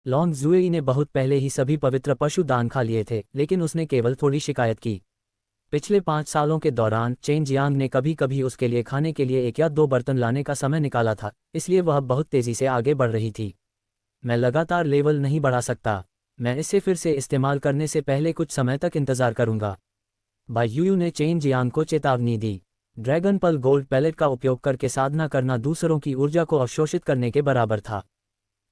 Long जुएई ने बहुत पहले ही सभी पवित्र पशु दान खा लिए थे, लेकिन उसने केवल थोड़ी शिकायत की। पिछले 5 सालों के दौरान चेन जियांग ने कभी कभी उसके लिए खाने के लिए 1 या 2 बर्तन लाने का समय निकाला था, इसलिए वह बहुत तेजी से आगे बढ़ रही थी। मैं लगातार लेवल नहीं बढ़ा सकता। मैं इसे फिर से इस्तेमाल करने से पहले कुछ समय तक इंतजार करूंगा। बाई यूयू ने चेन जियांग को चेतावनी दी। ड्रैगन पल गोल्ड पैलेट का उपयोग करके साधना करना दूसरों की ऊर्जा को अवशोषित करने के बराबर था।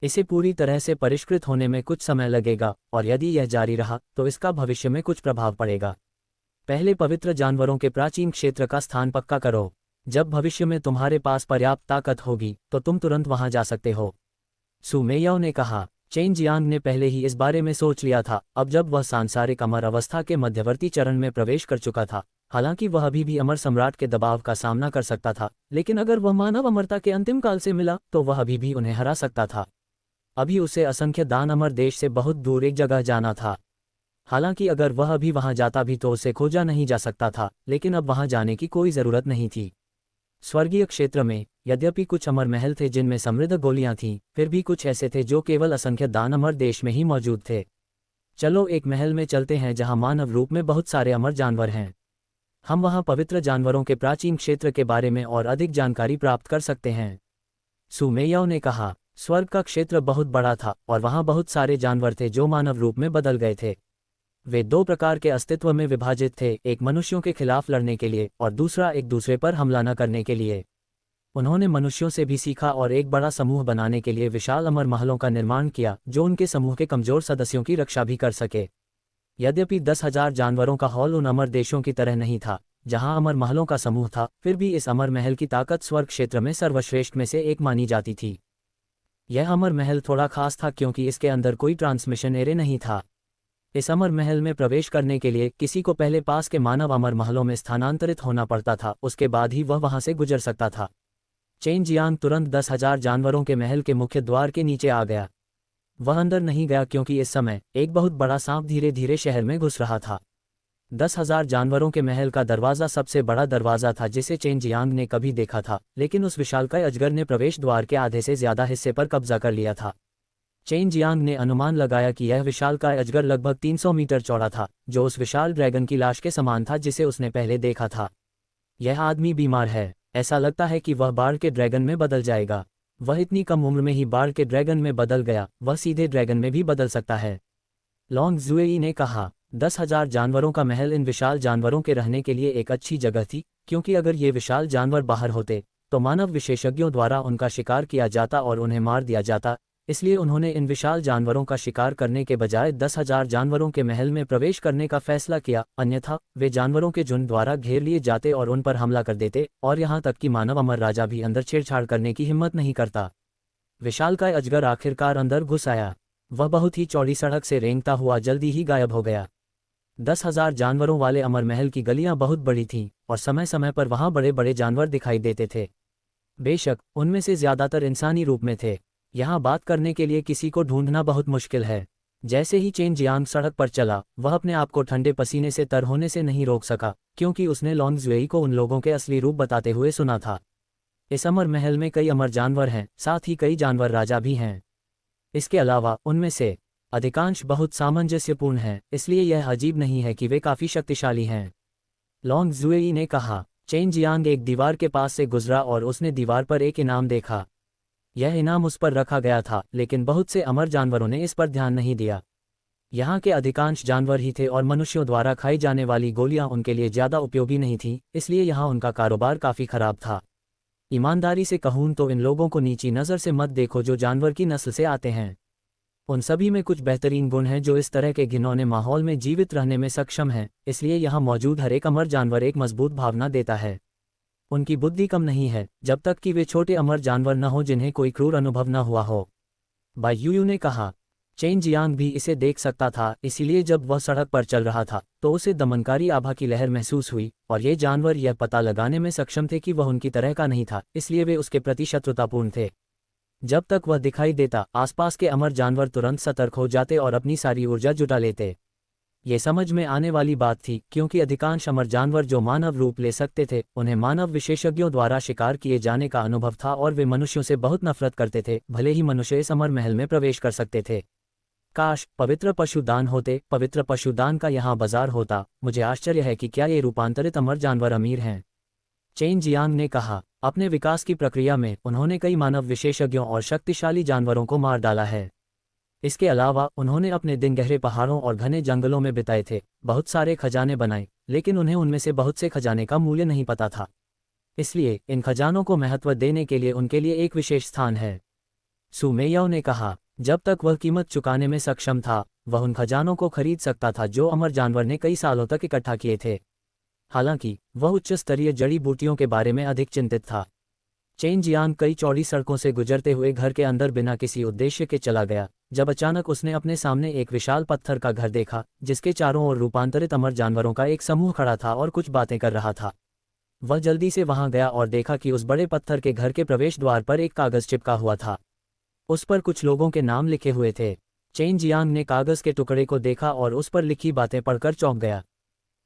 इसे पूरी तरह से परिष्कृत होने में कुछ समय लगेगा, और यदि यह जारी रहा तो इसका भविष्य में कुछ प्रभाव पड़ेगा। पहले पवित्र जानवरों के प्राचीन क्षेत्र का स्थान पक्का करो। जब भविष्य में तुम्हारे पास पर्याप्त ताकत होगी तो तुम तुरंत वहां जा सकते हो। सु मेयाओ ने कहा। चेन जियांग ने पहले ही इस बारे में सोच लिया था, अब जब वह सांसारिक अमर अवस्था के मध्यवर्ती चरण में प्रवेश कर चुका था। हालांकि वह अभी भी अमर सम्राट के दबाव का सामना कर सकता था, लेकिन अगर वह मानव अमरता के अंतिम काल से मिला तो वह अभी भी उन्हें हरा सकता था। अभी उसे असंख्य दान अमर देश से बहुत दूर एक जगह जाना था। हालांकि अगर वह अभी वहां जाता भी तो उसे खोजा नहीं जा सकता था, लेकिन अब वहां जाने की कोई जरूरत नहीं थी। स्वर्गीय क्षेत्र में यद्यपि कुछ अमर महल थे जिनमें समृद्ध गोलियां थीं, फिर भी कुछ ऐसे थे जो केवल असंख्य दान अमर देश में ही मौजूद थे। चलो एक महल में चलते हैं जहां मानव रूप में बहुत सारे अमर जानवर हैं। हम वहां पवित्र जानवरों के प्राचीन क्षेत्र के बारे में और अधिक जानकारी प्राप्त कर सकते हैं। सु मेयाओ ने कहा। स्वर्ग का क्षेत्र बहुत बड़ा था और वहां बहुत सारे जानवर थे जो मानव रूप में बदल गए थे। वे 2 प्रकार के अस्तित्व में विभाजित थे, एक मनुष्यों के खिलाफ लड़ने के लिए और दूसरा एक दूसरे पर हमला न करने के लिए। उन्होंने मनुष्यों से भी सीखा और एक बड़ा समूह बनाने के लिए विशाल अमर महलों का निर्माण किया जो उनके समूह के कमजोर सदस्यों की रक्षा भी कर सके। यद्यपि 10,000 जानवरों का हॉल उन अमर देशों की तरह नहीं था जहां अमर महलों का समूह था, फिर भी इस अमर महल की ताकत स्वर्ग क्षेत्र में सर्वश्रेष्ठ में से एक मानी जाती थी। यह अमर महल थोड़ा खास था क्योंकि इसके अंदर कोई ट्रांसमिशन एरे नहीं था। इस अमर महल में प्रवेश करने के लिए किसी को पहले पास के मानव अमर महलों में स्थानांतरित होना पड़ता था, उसके बाद ही वह वहां से गुजर सकता था। चेन जियांग तुरंत 10,000 जानवरों के महल के मुख्य द्वार के नीचे आ गया। वह अंदर नहीं गया क्योंकि इस समय एक बहुत बड़ा सांप धीरे धीरे शहर में घुस रहा था। 10,000 जानवरों के महल का दरवाज़ा सबसे बड़ा दरवाज़ा था जिसे चेन जियांग ने कभी देखा था, लेकिन उस विशालकाय अजगर ने प्रवेश द्वार के आधे से ज्यादा हिस्से पर कब्जा कर लिया था। चेन जियांग ने अनुमान लगाया कि यह विशालकाय अजगर लगभग 300 मीटर चौड़ा था, जो उस विशाल ड्रैगन की लाश के समान था जिसे उसने पहले देखा था। यह आदमी बीमार है। ऐसा लगता है कि वह बाढ़ के ड्रैगन में बदल जाएगा। वह इतनी कम उम्र में ही बाढ़ के ड्रैगन में बदल गया, वह सीधे ड्रैगन में भी बदल सकता है। लॉन्ग जुएई ने कहा। 10,000 जानवरों का महल इन विशाल जानवरों के रहने के लिए एक अच्छी जगह थी, क्योंकि अगर ये विशाल जानवर बाहर होते तो मानव विशेषज्ञों द्वारा उनका शिकार किया जाता और उन्हें मार दिया जाता। इसलिए उन्होंने इन विशाल जानवरों का शिकार करने के बजाय 10,000 जानवरों के महल में प्रवेश करने का फैसला किया, अन्यथा वे जानवरों के झुंड द्वारा घेर लिए जाते और उन पर हमला कर देते, और यहाँ तक कि मानव अमर राजा भी अंदर छेड़छाड़ करने की हिम्मत नहीं करता। विशालकाय अजगर आखिरकार अंदर घुस आया। वह बहुत ही चौड़ी सड़क से रेंगता हुआ जल्दी ही गायब हो गया। 10,000 जानवरों वाले अमर महल की गलियां बहुत बड़ी थीं और समय समय पर वहां बड़े बड़े जानवर दिखाई देते थे। बेशक उनमें से ज्यादातर इंसानी रूप में थे। यहाँ बात करने के लिए किसी को ढूंढना बहुत मुश्किल है। जैसे ही चेन जियांग सड़क पर चला, वह अपने आप को ठंडे पसीने से तर होने से नहीं रोक सका, क्योंकि उसने लॉन्ग जुएई को उन लोगों के असली रूप बताते हुए सुना था। इस अमर महल में कई अमर जानवर हैं, साथ ही कई जानवर राजा भी हैं। इसके अलावा उनमें से अधिकांश बहुत सामंजस्यपूर्ण हैं, इसलिए यह अजीब नहीं है कि वे काफ़ी शक्तिशाली हैं। लॉन्ग जुएई ने कहा। चेन जियांग एक दीवार के पास से गुजरा और उसने दीवार पर एक इनाम देखा। यह इनाम उस पर रखा गया था, लेकिन बहुत से अमर जानवरों ने इस पर ध्यान नहीं दिया। यहाँ के अधिकांश जानवर ही थे और मनुष्यों द्वारा खाई जाने वाली गोलियां उनके लिए ज़्यादा उपयोगी नहीं थीं, इसलिए यहाँ उनका कारोबार काफ़ी खराब था। ईमानदारी से कहूँ तो इन लोगों को नीची नज़र से मत देखो जो जानवर की नस्ल से आते हैं। उन सभी में कुछ बेहतरीन गुण हैं जो इस तरह के घिनौने माहौल में जीवित रहने में सक्षम हैं, इसलिए यहाँ मौजूद हर एक अमर जानवर एक मजबूत भावना देता है। उनकी बुद्धि कम नहीं है जब तक कि वे छोटे अमर जानवर न हो जिन्हें कोई क्रूर अनुभव न हुआ हो। बाई यूयू ने कहा। चेन जियांग भी इसे देख सकता था, इसीलिए जब वह सड़क पर चल रहा था तो उसे दमनकारी आभा की लहर महसूस हुई, और ये जानवर यह पता लगाने में सक्षम थे कि वह उनकी तरह का नहीं था, इसलिए वे उसके प्रति शत्रुतापूर्ण थे। जब तक वह दिखाई देता, आसपास के अमर जानवर तुरंत सतर्क हो जाते और अपनी सारी ऊर्जा जुटा लेते। ये समझ में आने वाली बात थी, क्योंकि अधिकांश अमर जानवर जो मानव रूप ले सकते थे उन्हें मानव विशेषज्ञों द्वारा शिकार किए जाने का अनुभव था और वे मनुष्यों से बहुत नफरत करते थे, भले ही मनुष्य इस अमर महल में प्रवेश कर सकते थे। काश पवित्र पशुदान होते, पवित्र पशुदान का यहाँ बाजार होता। मुझे आश्चर्य है कि क्या ये रूपांतरित अमर जानवर अमीर हैं। चेन जियांग ने कहा, अपने विकास की प्रक्रिया में उन्होंने कई मानव विशेषज्ञों और शक्तिशाली जानवरों को मार डाला है। इसके अलावा उन्होंने अपने दिन गहरे पहाड़ों और घने जंगलों में बिताए थे, बहुत सारे खजाने बनाए, लेकिन उन्हें उनमें से बहुत से खजाने का मूल्य नहीं पता था। इसलिए इन खजानों को महत्व देने के लिए उनके लिए एक विशेष स्थान है। सु मेयाओ ने कहा, जब तक वह कीमत चुकाने में सक्षम था, वह उन खजानों को खरीद सकता था जो अमर जानवर ने कई सालों तक इकट्ठा किए थे। हालांकि वह उच्च स्तरीय जड़ी बूटियों के बारे में अधिक चिंतित था। चेन जियांग कई चौड़ी सड़कों से गुजरते हुए घर के अंदर बिना किसी उद्देश्य के चला गया, जब अचानक उसने अपने सामने एक विशाल पत्थर का घर देखा, जिसके चारों ओर रूपांतरित अमर जानवरों का एक समूह खड़ा था और कुछ बातें कर रहा था। वह जल्दी से वहां गया और देखा कि उस बड़े पत्थर के घर के प्रवेश द्वार पर एक कागज चिपका हुआ था। उस पर कुछ लोगों के नाम लिखे हुए थे। चेन जियांग ने कागज के टुकड़े को देखा और उस पर लिखी बातें पढ़कर चौंक गया।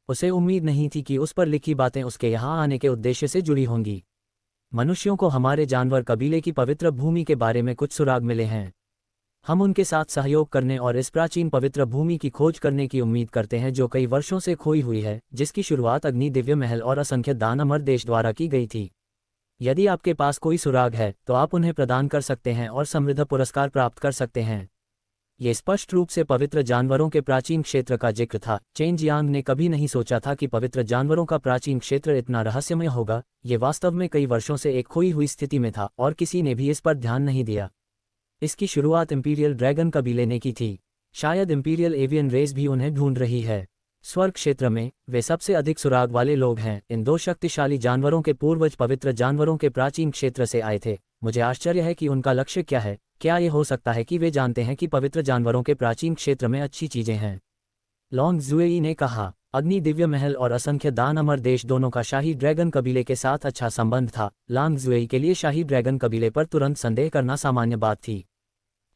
उसे उम्मीद नहीं थी कि उस पर लिखी बातें उसके यहाँ आने के उद्देश्य से जुड़ी होंगी। मनुष्यों को हमारे जानवर कबीले की पवित्र भूमि के बारे में कुछ सुराग मिले हैं। हम उनके साथ सहयोग करने और इस प्राचीन पवित्र भूमि की खोज करने की उम्मीद करते हैं जो कई वर्षों से खोई हुई है, जिसकी शुरुआत अग्नि दिव्य महल और असंख्य दान अमर देश द्वारा की गई थी। यदि आपके पास कोई सुराग है तो आप उन्हें प्रदान कर सकते हैं और समृद्ध पुरस्कार प्राप्त कर सकते हैं। ये स्पष्ट रूप से पवित्र जानवरों के प्राचीन क्षेत्र का जिक्र था। चेन जियांग ने कभी नहीं सोचा था कि पवित्र जानवरों का प्राचीन क्षेत्र इतना रहस्यमय होगा। ये वास्तव में कई वर्षों से एक खोई हुई स्थिति में था और किसी ने भी इस पर ध्यान नहीं दिया। इसकी शुरुआत इंपीरियल ड्रैगन कबीले ने की थी। शायद इंपीरियल एवियन रेस भी उन्हें ढूंढ रही है। स्वर्ग क्षेत्र में वे सबसे अधिक सुराग वाले लोग हैं। इन दो शक्तिशाली जानवरों के पूर्वज पवित्र जानवरों के प्राचीन क्षेत्र से आए थे। मुझे आश्चर्य है कि उनका लक्ष्य क्या है। क्या ये हो सकता है कि वे जानते हैं कि पवित्र जानवरों के प्राचीन क्षेत्र में अच्छी चीजें हैं? लॉन्ग जुएई ने कहा, अग्नि दिव्य महल और असंख्य दान अमर देश दोनों का शाही ड्रैगन कबीले के साथ अच्छा संबंध था। लॉन्ग जुएई के लिए शाही ड्रैगन कबीले पर तुरंत संदेह करना सामान्य बात थी।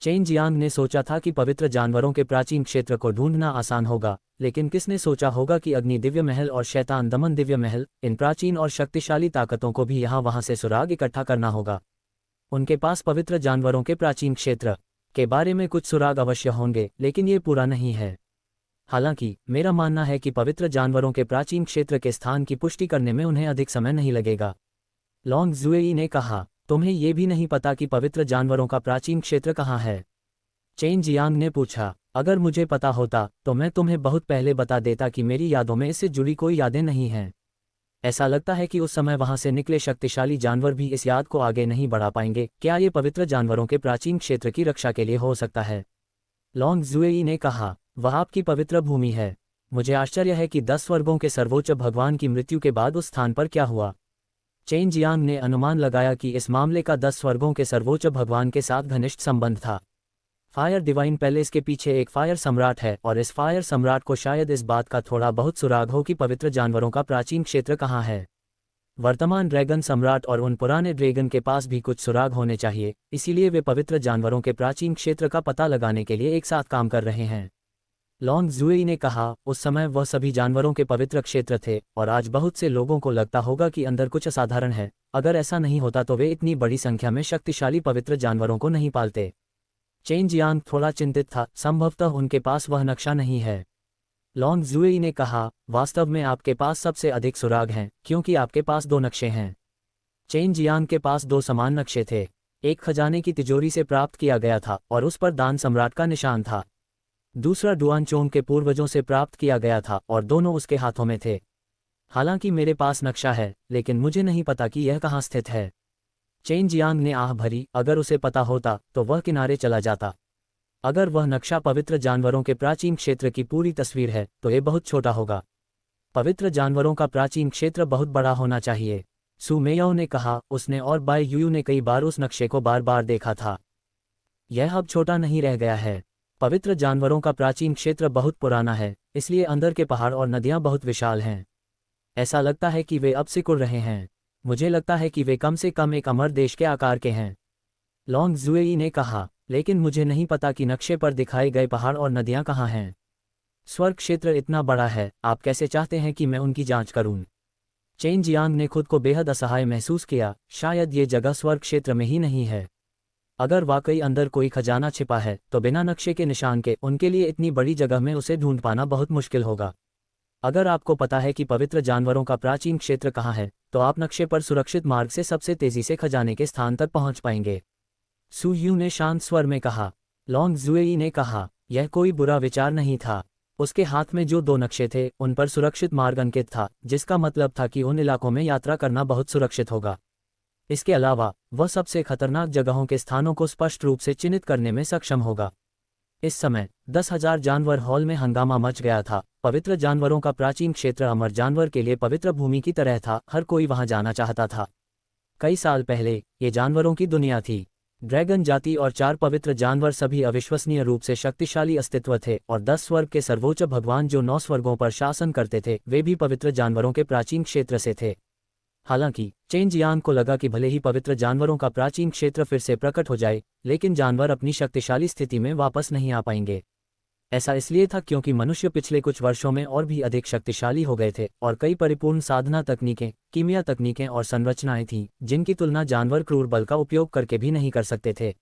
चेन जियांग ने सोचा था कि पवित्र जानवरों के प्राचीन क्षेत्र को ढूंढना आसान होगा, लेकिन किसने सोचा होगा कि अग्नि दिव्य महल और शैतान दमन दिव्य महल, इन प्राचीन और शक्तिशाली ताकतों को भी यहाँ वहाँ से सुराग इकट्ठा करना होगा। उनके पास पवित्र जानवरों के प्राचीन क्षेत्र के बारे में कुछ सुराग अवश्य होंगे, लेकिन ये पूरा नहीं है। हालांकि मेरा मानना है कि पवित्र जानवरों के प्राचीन क्षेत्र के स्थान की पुष्टि करने में उन्हें अधिक समय नहीं लगेगा। लॉन्ग जुएई ने कहा, तुम्हें ये भी नहीं पता कि पवित्र जानवरों का प्राचीन क्षेत्र कहाँ है? चेन जियांग ने पूछा, अगर मुझे पता होता तो मैं तुम्हें बहुत पहले बता देता कि मेरी यादों में इससे जुड़ी कोई यादें नहीं हैं। ऐसा लगता है कि उस समय वहां से निकले शक्तिशाली जानवर भी इस याद को आगे नहीं बढ़ा पाएंगे। क्या ये पवित्र जानवरों के प्राचीन क्षेत्र की रक्षा के लिए हो सकता है? लॉन्ग जुएई ने कहा, वह आपकी पवित्र भूमि है। मुझे आश्चर्य है कि 10 स्वर्गों के सर्वोच्च भगवान की मृत्यु के बाद उस स्थान पर क्या हुआ। चेन जियांग ने अनुमान लगाया कि इस मामले का 10 स्वर्गों के सर्वोच्च भगवान के साथ घनिष्ठ संबंध था। फायर डिवाइन पैलेस के पीछे एक फायर सम्राट है और इस फायर सम्राट को शायद इस बात का थोड़ा बहुत सुराग हो कि पवित्र जानवरों का प्राचीन क्षेत्र कहाँ है। वर्तमान ड्रैगन सम्राट और उन पुराने ड्रैगन के पास भी कुछ सुराग होने चाहिए, इसीलिए वे पवित्र जानवरों के प्राचीन क्षेत्र का पता लगाने के लिए एक साथ काम कर रहे हैं। लॉन्ग जुएई ने कहा, उस समय वह सभी जानवरों के पवित्र क्षेत्र थे और आज बहुत से लोगों को लगता होगा कि अंदर कुछ असाधारण है। अगर ऐसा नहीं होता तो वे इतनी बड़ी संख्या में शक्तिशाली पवित्र जानवरों को नहीं पालते। चेन जियांग थोड़ा चिंतित था, संभवतः उनके पास वह नक्शा नहीं है। लॉन्ग जुएई ने कहा, वास्तव में आपके पास सबसे अधिक सुराग हैं, क्योंकि आपके पास 2 नक्शे हैं। चेन जियांग के पास 2 समान नक्शे थे। एक खजाने की तिजोरी से प्राप्त किया गया था और उस पर दान सम्राट का निशान था। दूसरा डुआन चोंग के पूर्वजों से प्राप्त किया गया था और दोनों उसके हाथों में थे। हालांकि मेरे पास नक्शा है, लेकिन मुझे नहीं पता कि यह कहाँ स्थित है। चेन जियांग ने आह भरी, अगर उसे पता होता तो वह किनारे चला जाता। अगर वह नक्शा पवित्र जानवरों के प्राचीन क्षेत्र की पूरी तस्वीर है तो ये बहुत छोटा होगा। पवित्र जानवरों का प्राचीन क्षेत्र बहुत बड़ा होना चाहिए, सु मेयाओ ने कहा। उसने और बाय यूयू ने कई बार उस नक्शे को बार बार देखा था। यह अब छोटा नहीं रह गया है। पवित्र जानवरों का प्राचीन क्षेत्र बहुत पुराना है, इसलिए अंदर के पहाड़ और नदियां बहुत विशाल हैं। ऐसा लगता है कि वे अब सिकुड़ रहे हैं। मुझे लगता है कि वे कम से कम एक अमर देश के आकार के हैं। लॉन्ग जुएई ने कहा, लेकिन मुझे नहीं पता कि नक्शे पर दिखाए गए पहाड़ और नदियां कहाँ हैं। स्वर्ग क्षेत्र इतना बड़ा है, आप कैसे चाहते हैं कि मैं उनकी जांच करूं? चेन जियांग ने खुद को बेहद असहाय महसूस किया। शायद ये जगह स्वर्ग क्षेत्र में ही नहीं है। अगर वाकई अंदर कोई खजाना छिपा है तो बिना नक्शे के निशान के उनके लिए इतनी बड़ी जगह में उसे ढूंढ पाना बहुत मुश्किल होगा। अगर आपको पता है कि पवित्र जानवरों का प्राचीन क्षेत्र कहाँ है, तो आप नक्शे पर सुरक्षित मार्ग से सबसे तेजी से खजाने के स्थान तक पहुंच पाएंगे। सु यू ने शांत स्वर में कहा। लॉन्ग जुएई ने कहा, यह कोई बुरा विचार नहीं था। उसके हाथ में जो 2 नक्शे थे उन पर सुरक्षित मार्ग अंकित था, जिसका मतलब था कि उन इलाकों में यात्रा करना बहुत सुरक्षित होगा। इसके अलावा वह सबसे खतरनाक जगहों के स्थानों को स्पष्ट रूप से चिन्हित करने में सक्षम होगा। इस समय 10,000 जानवर हॉल में हंगामा मच गया था। पवित्र जानवरों का प्राचीन क्षेत्र अमर जानवर के लिए पवित्र भूमि की तरह था, हर कोई वहां जाना चाहता था। कई साल पहले ये जानवरों की दुनिया थी। ड्रैगन जाति और 4 पवित्र जानवर सभी अविश्वसनीय रूप से शक्तिशाली अस्तित्व थे, और 10 स्वर्ग के सर्वोच्च भगवान जो 9 स्वर्गों पर शासन करते थे वे भी पवित्र जानवरों के प्राचीन क्षेत्र से थे। हालांकि चेन जियांग को लगा कि भले ही पवित्र जानवरों का प्राचीन क्षेत्र फिर से प्रकट हो जाए, लेकिन जानवर अपनी शक्तिशाली स्थिति में वापस नहीं आ पाएंगे। ऐसा इसलिए था क्योंकि मनुष्य पिछले कुछ वर्षों में और भी अधिक शक्तिशाली हो गए थे, और कई परिपूर्ण साधना तकनीकें, कीमिया तकनीकें और संरचनाएं थीं जिनकी तुलना जानवर क्रूर बल का उपयोग करके भी नहीं कर सकते थे।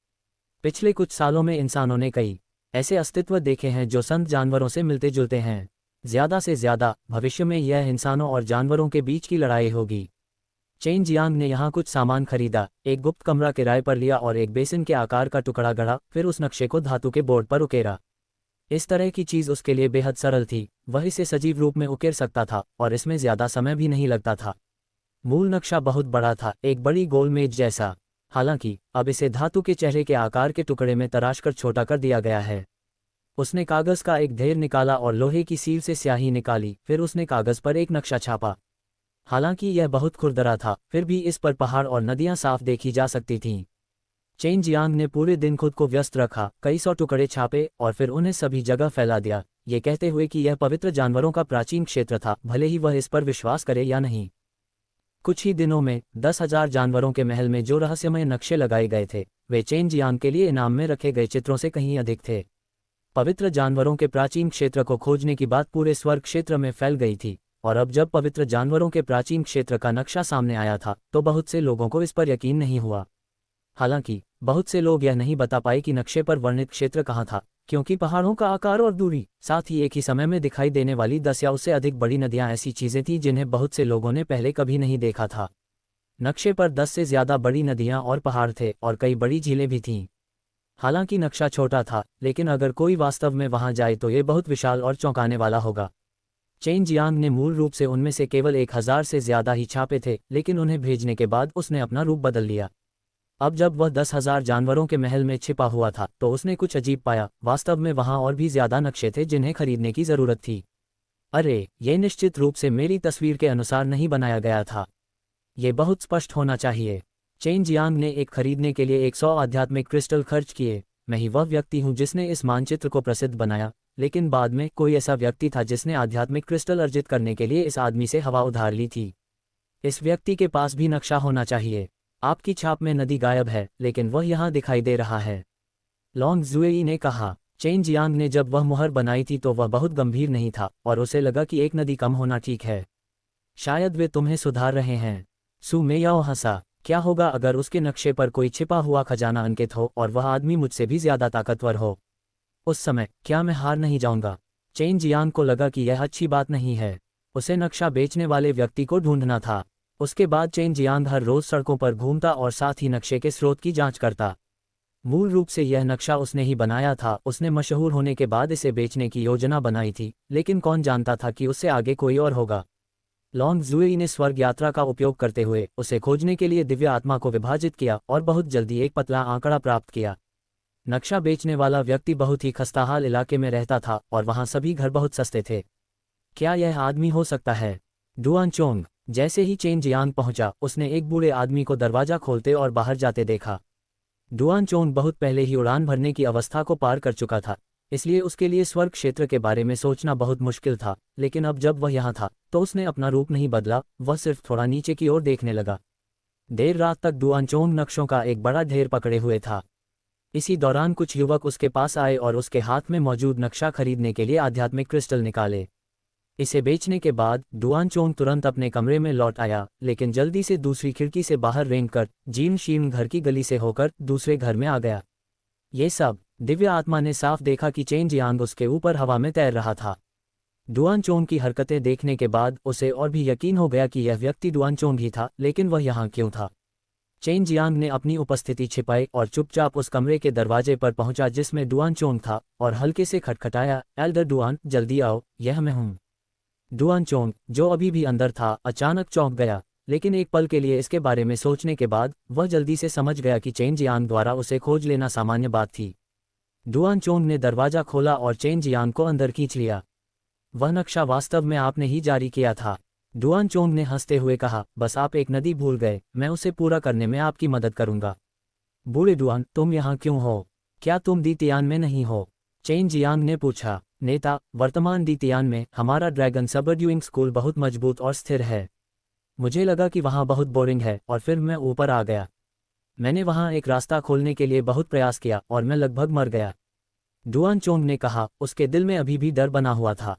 पिछले कुछ सालों में इंसानों ने कई ऐसे अस्तित्व देखे हैं जो संत जानवरों से मिलते जुलते हैं। ज्यादा से ज्यादा भविष्य में यह इंसानों और जानवरों के बीच की लड़ाई होगी। चेन जियांग ने यहाँ कुछ सामान खरीदा, एक गुप्त कमरा किराए पर लिया और एक बेसिन के आकार का टुकड़ा गढ़ा, फिर उस नक्शे को धातु के बोर्ड पर उकेरा। इस तरह की चीज उसके लिए बेहद सरल थी, वह इसे सजीव रूप में उकेर सकता था और इसमें ज्यादा समय भी नहीं लगता था। मूल नक्शा बहुत बड़ा था, एक बड़ी गोल मेज जैसा। हालांकि अब इसे धातु के चेहरे के आकार के टुकड़े में तराशकर छोटा कर दिया गया है। उसने कागज का एक ढेर निकाला और लोहे की सील से स्याही निकाली, फिर उसने कागज पर एक नक्शा छापा। हालांकि यह बहुत खुरदरा था, फिर भी इस पर पहाड़ और नदियां साफ देखी जा सकती थीं। चेन जियांग ने पूरे दिन खुद को व्यस्त रखा, कई 100 टुकड़े छापे और फिर उन्हें सभी जगह फैला दिया, ये कहते हुए कि यह पवित्र जानवरों का प्राचीन क्षेत्र था, भले ही वह इस पर विश्वास करे या नहीं। कुछ ही दिनों में 10,000 जानवरों के महल में जो रहस्यमय नक्शे लगाए गए थे वे चेन जियांग के लिए इनाम में रखे गए चित्रों से कहीं अधिक थे। पवित्र जानवरों के प्राचीन क्षेत्र को खोजने की बात पूरे स्वर्ग क्षेत्र में फैल गई थी, और अब जब पवित्र जानवरों के प्राचीन क्षेत्र का नक्शा सामने आया था तो बहुत से लोगों को इस पर यकीन नहीं हुआ। हालांकि बहुत से लोग यह नहीं बता पाए कि नक्शे पर वर्णित क्षेत्र कहाँ था, क्योंकि पहाड़ों का आकार और दूरी, साथ ही एक ही समय में दिखाई देने वाली 10 या उससे अधिक बड़ी नदियां ऐसी चीजें थीं जिन्हें बहुत से लोगों ने पहले कभी नहीं देखा था। नक्शे पर 10 से ज्यादा बड़ी नदियां और पहाड़ थे और कई बड़ी झीलें भी थीं। हालांकि नक्शा छोटा था, लेकिन अगर कोई वास्तव में वहां जाए तो ये बहुत विशाल और चौंकाने वाला होगा। चेन जियांग ने मूल रूप से उनमें से केवल 1000 से ज्यादा ही छापे थे, लेकिन उन्हें भेजने के बाद उसने अपना रूप बदल लिया। अब जब वह 10,000 जानवरों के महल में छिपा हुआ था तो उसने कुछ अजीब पाया। वास्तव में वहां और भी ज्यादा नक्शे थे जिन्हें खरीदने की जरूरत थी। अरे, ये निश्चित रूप से मेरी तस्वीर के अनुसार नहीं बनाया गया था। ये बहुत स्पष्ट होना चाहिए। चेन जियांग ने एक खरीदने के लिए 100 आध्यात्मिक क्रिस्टल खर्च किए। मैं ही वह व्यक्ति हूं जिसने इस मानचित्र को प्रसिद्ध बनाया, लेकिन बाद में कोई ऐसा व्यक्ति था जिसने आध्यात्मिक क्रिस्टल अर्जित करने के लिए इस आदमी से हवा उधार ली थी। इस व्यक्ति के पास भी नक्शा होना चाहिए। आपकी छाप में नदी गायब है, लेकिन वह यहाँ दिखाई दे रहा है, लॉन्ग जुएई ने कहा। चेन जियांग ने जब वह मुहर बनाई थी तो वह बहुत गंभीर नहीं था और उसे लगा कि एक नदी कम होना ठीक है। शायद वे तुम्हें सुधार रहे हैं। सु मेयाओ हंसा। क्या होगा अगर उसके नक्शे पर कोई छिपा हुआ खजाना अंकित हो और वह आदमी मुझसे भी ज्यादा ताकतवर हो? उस समय क्या मैं हार नहीं जाऊंगा? चेन जियांग को लगा कि यह अच्छी बात नहीं है। उसे नक्शा बेचने वाले व्यक्ति को ढूंढना था। उसके बाद चेन जियांग हर रोज सड़कों पर घूमता और साथ ही नक्शे के स्रोत की जांच करता। मूल रूप से यह नक्शा उसने ही बनाया था। उसने मशहूर होने के बाद इसे बेचने की योजना बनाई थी, लेकिन कौन जानता था कि उससे आगे कोई और होगा। लॉन्ग जुएई ने स्वर्ग यात्रा का उपयोग करते हुए उसे खोजने के लिए दिव्य आत्मा को विभाजित किया और बहुत जल्दी एक पतला आंकड़ा प्राप्त किया। नक्शा बेचने वाला व्यक्ति बहुत ही खस्ताहाल इलाके में रहता था और वहां सभी घर बहुत सस्ते थे। क्या यह आदमी हो सकता है? डुआनचोंग। जैसे ही चेन जियांग पहुंचा, उसने एक बूढ़े आदमी को दरवाजा खोलते और बाहर जाते देखा। डुआनचोंग बहुत पहले ही उड़ान भरने की अवस्था को पार कर चुका था, इसलिए उसके लिए स्वर्ग क्षेत्र के बारे में सोचना बहुत मुश्किल था। लेकिन अब जब वह यहाँ था तो उसने अपना रूप नहीं बदला, वह सिर्फ थोड़ा नीचे की ओर देखने लगा। देर रात तक डुआनचोंग नक्शों का एक बड़ा ढेर पकड़े हुए था। इसी दौरान कुछ युवक उसके पास आए और उसके हाथ में मौजूद नक्शा खरीदने के लिए आध्यात्मिक क्रिस्टल निकाले। इसे बेचने के बाद डुआन चोंग तुरंत अपने कमरे में लौट आया, लेकिन जल्दी से दूसरी खिड़की से बाहर रेंगकर जीर्ण शीर्ण घर की गली से होकर दूसरे घर में आ गया। ये सब दिव्य आत्मा ने साफ देखा कि चेन जियांग उसके ऊपर हवा में तैर रहा था। डुआन चोंग की हरकतें देखने के बाद उसे और भी यकीन हो गया कि यह व्यक्ति डुआन चोंग ही था, लेकिन वह यहाँ क्यों था। चेन जियांग ने अपनी उपस्थिति छिपाई और चुपचाप उस कमरे के दरवाजे पर पहुंचा जिसमें डुआन चोंग था, और हल्के से खटखटाया, एल्डर डुआन, जल्दी आओ, यह मैं हूं। डुआन चोंग, जो अभी भी अंदर था, अचानक चौंक गया, लेकिन एक पल के लिए इसके बारे में सोचने के बाद वह जल्दी से समझ गया कि चेन जियांग द्वारा उसे खोज लेना सामान्य बात थी। डुआन चोंग ने दरवाजा खोला और चेन जियांग को अंदर खींच लिया। वह नक्शा वास्तव में आपने ही जारी किया था, डुआन चोंग ने हंसते हुए कहा, बस आप एक नदी भूल गए, मैं उसे पूरा करने में आपकी मदद करूंगा। बूढ़े डुआन, तुम यहाँ क्यों हो? क्या तुम दी तियान में नहीं हो? चेन जियांग ने पूछा। नेता, वर्तमान दी तियान में हमारा ड्रैगन सबड्यूइंग स्कूल बहुत मजबूत और स्थिर है। मुझे लगा कि वहाँ बहुत बोरिंग है और फिर मैं ऊपर आ गया। मैंने वहाँ एक रास्ता खोलने के लिए बहुत प्रयास किया और मैं लगभग मर गया। डुआन चोंग ने कहा, उसके दिल में अभी भी डर बना हुआ था।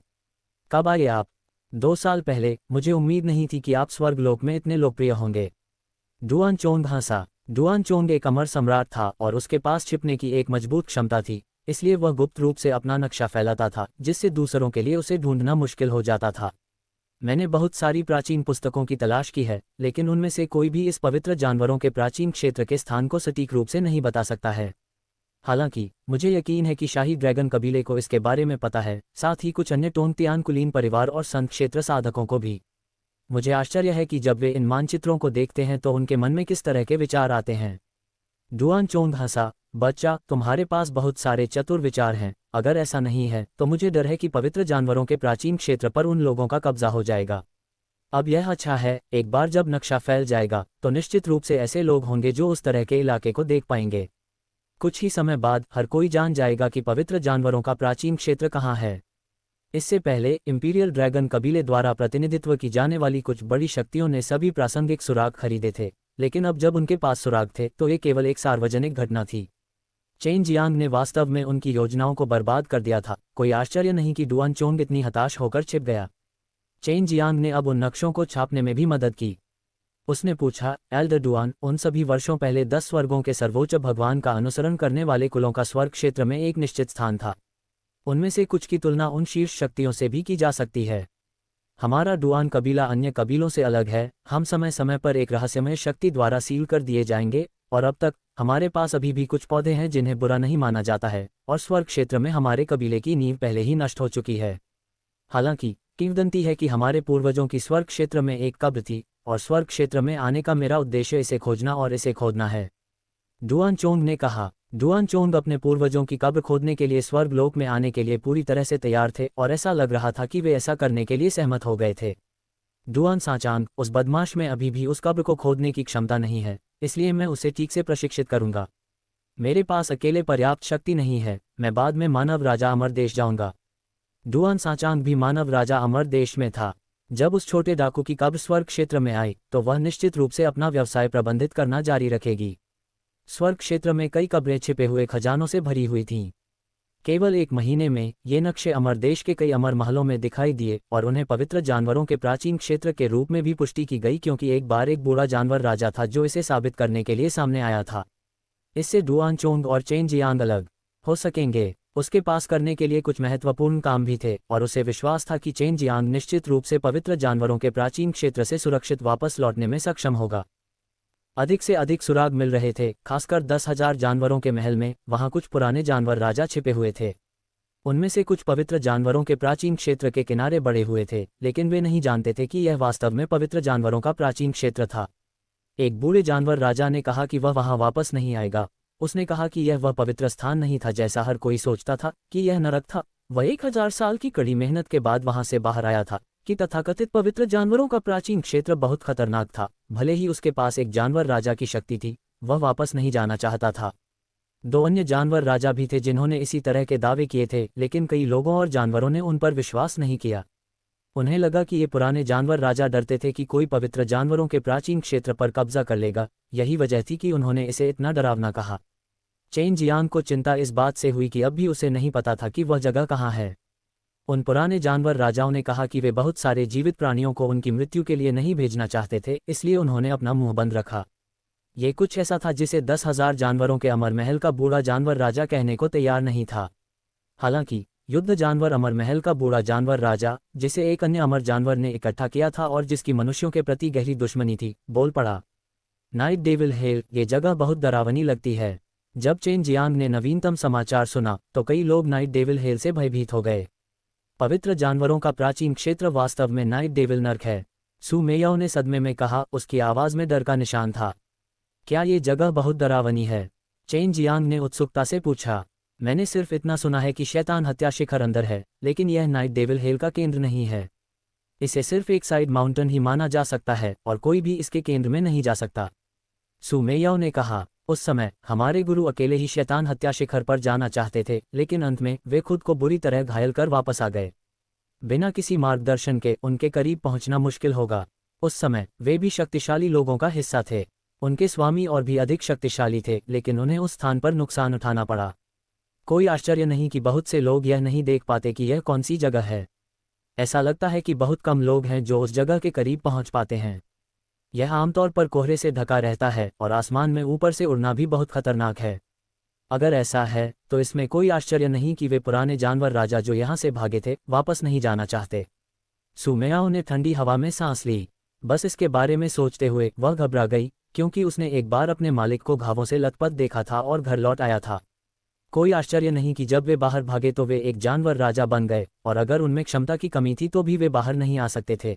कब आए आप? 2 साल पहले। मुझे उम्मीद नहीं थी कि आप स्वर्गलोक में इतने लोकप्रिय होंगे। डुआन चोंग हंसा। डुआन चोंग एक अमर सम्राट था और उसके पास छिपने की एक मजबूत क्षमता थी, इसलिए वह गुप्त रूप से अपना नक्शा फैलाता था, जिससे दूसरों के लिए उसे ढूंढना मुश्किल हो जाता था। मैंने बहुत सारी प्राचीन पुस्तकों की तलाश की है, लेकिन उनमें से कोई भी इस पवित्र जानवरों के प्राचीन क्षेत्र के स्थान को सटीक रूप से नहीं बता सकता है। हालांकि मुझे यकीन है कि शाही ड्रैगन कबीले को इसके बारे में पता है, साथ ही कुछ अन्य टोंगतियान कुलीन परिवार और संत क्षेत्र साधकों को भी। मुझे आश्चर्य है कि जब वे इन मानचित्रों को देखते हैं तो उनके मन में किस तरह के विचार आते हैं। डुआन चोंग हंसा। बच्चा, तुम्हारे पास बहुत सारे चतुर विचार हैं। अगर ऐसा नहीं है तो मुझे डर है कि पवित्र जानवरों के प्राचीन क्षेत्र पर उन लोगों का कब्जा हो जाएगा। अब यह अच्छा है, एक बार जब नक्शा फैल जाएगा तो निश्चित रूप से ऐसे लोग होंगे जो उस तरह के इलाके को देख पाएंगे। कुछ ही समय बाद हर कोई जान जाएगा कि पवित्र जानवरों का प्राचीन क्षेत्र कहाँ है। इससे पहले इंपीरियल ड्रैगन कबीले द्वारा प्रतिनिधित्व की जाने वाली कुछ बड़ी शक्तियों ने सभी प्रासंगिक सुराग खरीदे थे, लेकिन अब जब उनके पास सुराग थे तो ये केवल एक सार्वजनिक घटना थी। चेन जियांग ने वास्तव में उनकी योजनाओं को बर्बाद कर दिया था। कोई आश्चर्य नहीं कि डुआन चोंग इतनी हताश होकर छिप गया। चेन जियांग ने अब उन नक्शों को छापने में भी मदद की। उसने पूछा, एल्डर डुआन, उन सभी वर्षों पहले 10 स्वर्गों के सर्वोच्च भगवान का अनुसरण करने वाले कुलों का स्वर्ग क्षेत्र में एक निश्चित स्थान था। उनमें से कुछ की तुलना उन शीर्ष शक्तियों से भी की जा सकती है। हमारा डुआन कबीला अन्य कबीलों से अलग है। हम समय समय पर एक रहस्यमय शक्ति द्वारा सील कर दिए जाएंगे, और अब तक हमारे पास अभी भी कुछ पौधे हैं जिन्हें बुरा नहीं माना जाता है, और स्वर्ग क्षेत्र में हमारे कबीले की नींव पहले ही नष्ट हो चुकी है। हालांकि किंवदंती है कि हमारे पूर्वजों की स्वर्ग क्षेत्र में एक कब्र थी, और स्वर्ग क्षेत्र में आने का मेरा उद्देश्य इसे खोजना और इसे खोदना है, डुआन चोंग ने कहा। डुआन चोंग अपने पूर्वजों की कब्र खोदने के लिए स्वर्गलोक में आने के लिए पूरी तरह से तैयार थे, और ऐसा लग रहा था कि वे ऐसा करने के लिए सहमत हो गए थे। डुआन सांचांग, उस बदमाश में अभी भी उस कब्र को खोदने की क्षमता नहीं है, इसलिए मैं उसे ठीक से प्रशिक्षित करूंगा। मेरे पास अकेले पर्याप्त शक्ति नहीं है। मैं बाद में मानव राजा अमर देश जाऊंगा। डुआन सांचांग भी मानव राजा अमर देश में था। जब उस छोटे डाकू की कब्र स्वर्ग क्षेत्र में आई तो वह निश्चित रूप से अपना व्यवसाय प्रबंधित करना जारी रखेगी। स्वर्ग क्षेत्र में कई कब्रें छिपे हुए खजानों से भरी हुई थीं। केवल 1 महीने में ये नक्शे अमर देश के कई अमर महलों में दिखाई दिए, और उन्हें पवित्र जानवरों के प्राचीन क्षेत्र के रूप में भी पुष्टि की गई, क्योंकि एक बार एक बूढ़ा जानवर राजा था जो इसे साबित करने के लिए सामने आया था। इससे डुआन चोंग और चेन जियांग अलग हो सकेंगे। उसके पास करने के लिए कुछ महत्वपूर्ण काम भी थे, और उसे विश्वास था कि चेन जियांग निश्चित रूप से पवित्र जानवरों के प्राचीन क्षेत्र से सुरक्षित वापस लौटने में सक्षम होगा। अधिक से अधिक सुराग मिल रहे थे, खासकर 10,000 जानवरों के महल में। वहां कुछ पुराने जानवर राजा छिपे हुए थे। उनमें से कुछ पवित्र जानवरों के प्राचीन क्षेत्र के किनारे बड़े हुए थे, लेकिन वे नहीं जानते थे कि यह वास्तव में पवित्र जानवरों का प्राचीन क्षेत्र था। एक बूढ़े जानवर राजा ने कहा कि वह वहां वापस नहीं आएगा। उसने कहा कि यह वह पवित्र स्थान नहीं था जैसा हर कोई सोचता था कि यह नरक था। वह 1000 साल की कड़ी मेहनत के बाद वहां से बाहर आया था कि तथाकथित पवित्र जानवरों का प्राचीन क्षेत्र बहुत खतरनाक था। भले ही उसके पास एक जानवर राजा की शक्ति थी, वह वापस नहीं जाना चाहता था। 2 अन्य जानवर राजा भी थे जिन्होंने इसी तरह के दावे किए थे, लेकिन कई लोगों और जानवरों ने उन पर विश्वास नहीं किया। उन्हें लगा कि ये पुराने जानवर राजा डरते थे कि कोई पवित्र जानवरों के प्राचीन क्षेत्र पर कब्जा कर लेगा। यही वजह थी कि उन्होंने इसे इतना डरावना कहा। चेन जियांग को चिंता इस बात से हुई कि अब भी उसे नहीं पता था कि वह जगह कहाँ है। उन पुराने जानवर राजाओं ने कहा कि वे बहुत सारे जीवित प्राणियों को उनकी मृत्यु के लिए नहीं भेजना चाहते थे, इसलिए उन्होंने अपना मुंह बंद रखा। ये कुछ ऐसा था जिसे 10,000 जानवरों के अमर महल का बूढ़ा जानवर राजा कहने को तैयार नहीं था। हालांकि युद्ध जानवर अमर महल का बूढ़ा जानवर राजा, जिसे एक अन्य अमर जानवर ने इकट्ठा किया था और जिसकी मनुष्यों के प्रति गहरी दुश्मनी थी, बोल पड़ा, नाइट डेविल हिल, ये जगह बहुत डरावनी लगती है। जब चेन जियांग ने नवीनतम समाचार सुना तो कई लोग नाइट डेविल हिल से भयभीत हो गए। पवित्र जानवरों का प्राचीन क्षेत्र वास्तव में नाइट डेविल नर्क है, सू मेयाओ ने सदमे में कहा, उसकी आवाज में डर का निशान था। क्या ये जगह बहुत डरावनी है? चेन जियांग ने उत्सुकता से पूछा। मैंने सिर्फ इतना सुना है कि शैतान हत्या शिखर अंदर है, लेकिन यह नाइट डेविल हिल का केंद्र नहीं है। इसे सिर्फ एक साइड माउंटेन ही माना जा सकता है और कोई भी इसके केंद्र में नहीं जा सकता, सू मेयाओ ने कहा। उस समय हमारे गुरु अकेले ही शैतान हत्या शिखर पर जाना चाहते थे, लेकिन अंत में वे खुद को बुरी तरह घायल कर वापस आ गए। बिना किसी मार्गदर्शन के उनके करीब पहुंचना मुश्किल होगा। उस समय वे भी शक्तिशाली लोगों का हिस्सा थे। उनके स्वामी और भी अधिक शक्तिशाली थे, लेकिन उन्हें उस स्थान पर नुकसान उठाना पड़ा। कोई आश्चर्य नहीं कि बहुत से लोग यह नहीं देख पाते कि यह कौन सी जगह है। ऐसा लगता है कि बहुत कम लोग हैं जो उस जगह के करीब पहुंच पाते हैं। यह आमतौर पर कोहरे से ढका रहता है और आसमान में ऊपर से उड़ना भी बहुत खतरनाक है। अगर ऐसा है तो इसमें कोई आश्चर्य नहीं कि वे पुराने जानवर राजा जो यहाँ से भागे थे वापस नहीं जाना चाहते। सू मेयाओ ने ठंडी हवा में सांस ली। बस इसके बारे में सोचते हुए वह घबरा गई, क्योंकि उसने एक बार अपने मालिक को घावों से लथपथ देखा था और घर लौट आया था। कोई आश्चर्य नहीं कि जब वे बाहर भागे तो वे एक जानवर राजा बन गए, और अगर उनमें क्षमता की कमी थी तो भी वे बाहर नहीं आ सकते थे।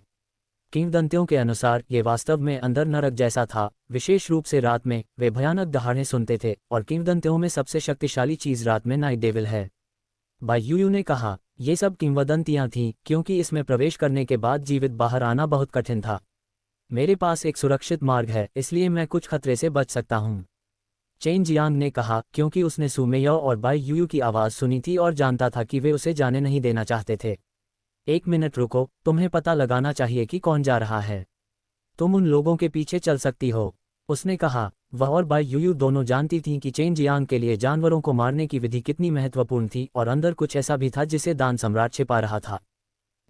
किंवदंतियों के अनुसार ये वास्तव में अंदर नरक जैसा था। विशेष रूप से रात में वे भयानक दहाड़े सुनते थे, और किंवदंतियों में सबसे शक्तिशाली चीज रात में नाइट डेविल है। बाई यूयू ने कहा, ये सब किंवदंतियां थीं, क्योंकि इसमें प्रवेश करने के बाद जीवित बाहर आना बहुत कठिन था। मेरे पास एक सुरक्षित मार्ग है, इसलिए मैं कुछ खतरे से बच सकता हूँ, चेन जियांग ने कहा, क्योंकि उसने सू मेयाओ और बाई यूयू की आवाज़ सुनी थी और जानता था कि वे उसे जाने नहीं देना चाहते थे। एक मिनट रुको, तुम्हें पता लगाना चाहिए कि कौन जा रहा है। तुम उन लोगों के पीछे चल सकती हो, उसने कहा। वह और बाई यूयू दोनों जानती थीं कि चेन जियांग के लिए जानवरों को मारने की विधि कितनी महत्वपूर्ण थी, और अंदर कुछ ऐसा भी था जिसे दान सम्राट छिपा रहा था।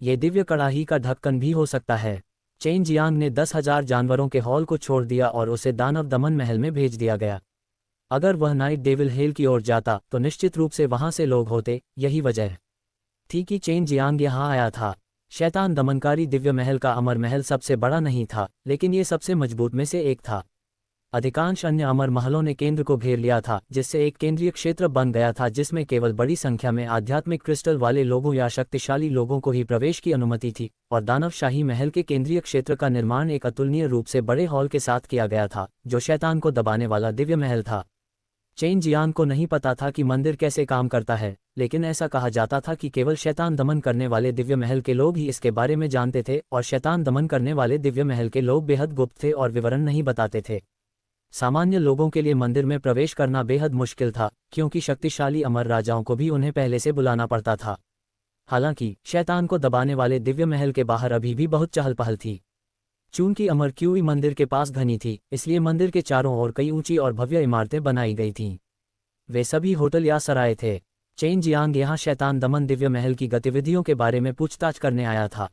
ये दिव्य कड़ाही का ढक्कन भी हो सकता है। चेन जियांग ने 10,000 जानवरों के हॉल को छोड़ दिया और उसे दानव दमन महल में भेज दिया गया। अगर वह नाइट डेविल हिल की ओर जाता तो निश्चित रूप से वहां से लोग होते। यही वजह थी कि चेन जियांग यहाँ आया था। शैतान दमनकारी दिव्य महल का अमर महल सबसे बड़ा नहीं था, लेकिन ये सबसे मजबूत में से एक था। अधिकांश अन्य अमर महलों ने केंद्र को घेर लिया था, जिससे एक केंद्रीय क्षेत्र बन गया था जिसमें केवल बड़ी संख्या में आध्यात्मिक क्रिस्टल वाले लोगों या शक्तिशाली लोगों को ही प्रवेश की अनुमति थी। और दानवशाही महल के केंद्रीय क्षेत्र का निर्माण एक अतुलनीय रूप से बड़े हॉल के साथ किया गया था, जो शैतान को दबाने वाला दिव्य महल था। चेन जियांग को नहीं पता था कि मंदिर कैसे काम करता है, लेकिन ऐसा कहा जाता था कि केवल शैतान दमन करने वाले दिव्य महल के लोग ही इसके बारे में जानते थे, और शैतान दमन करने वाले दिव्य महल के लोग बेहद गुप्त थे और विवरण नहीं बताते थे। सामान्य लोगों के लिए मंदिर में प्रवेश करना बेहद मुश्किल था, क्योंकि शक्तिशाली अमर राजाओं को भी उन्हें पहले से बुलाना पड़ता था। हालांकि शैतान को दबाने वाले दिव्य महल के बाहर अभी भी बहुत चहल पहल थी। चूंकि अमर क्यूई मंदिर के पास घनी थी, इसलिए मंदिर के चारों ओर कई ऊंची और भव्य इमारतें बनाई गई थीं। वे सभी होटल या सराय थे। चेन जियांग यहाँ शैतान दमन दिव्य महल की गतिविधियों के बारे में पूछताछ करने आया था।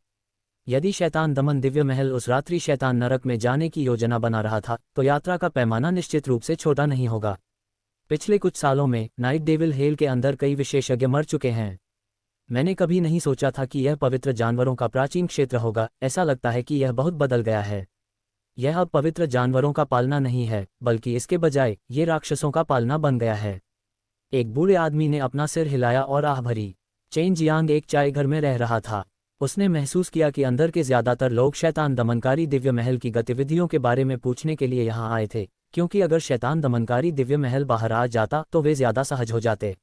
यदि शैतान दमन दिव्य महल उस रात्रि शैतान नरक में जाने की योजना बना रहा था, तो यात्रा का पैमाना निश्चित रूप से छोटा नहीं होगा। पिछले कुछ सालों में नाइट डेविल हिल के अंदर कई विशेषज्ञ मर चुके हैं। मैंने कभी नहीं सोचा था कि यह पवित्र जानवरों का प्राचीन क्षेत्र होगा। ऐसा लगता है कि यह बहुत बदल गया है। यह अब पवित्र जानवरों का पालना नहीं है, बल्कि इसके बजाय ये राक्षसों का पालना बन गया है। एक बूढ़े आदमी ने अपना सिर हिलाया और आह भरी। चेन जियांग एक चाय घर में रह रहा था। उसने महसूस किया कि अंदर के ज्यादातर लोग शैतान दमनकारी दिव्य महल की गतिविधियों के बारे में पूछने के लिए यहाँ आए थे, क्योंकि अगर शैतान दमनकारी दिव्य महल बाहर आ जाता तो वे ज्यादा सहज हो जाते।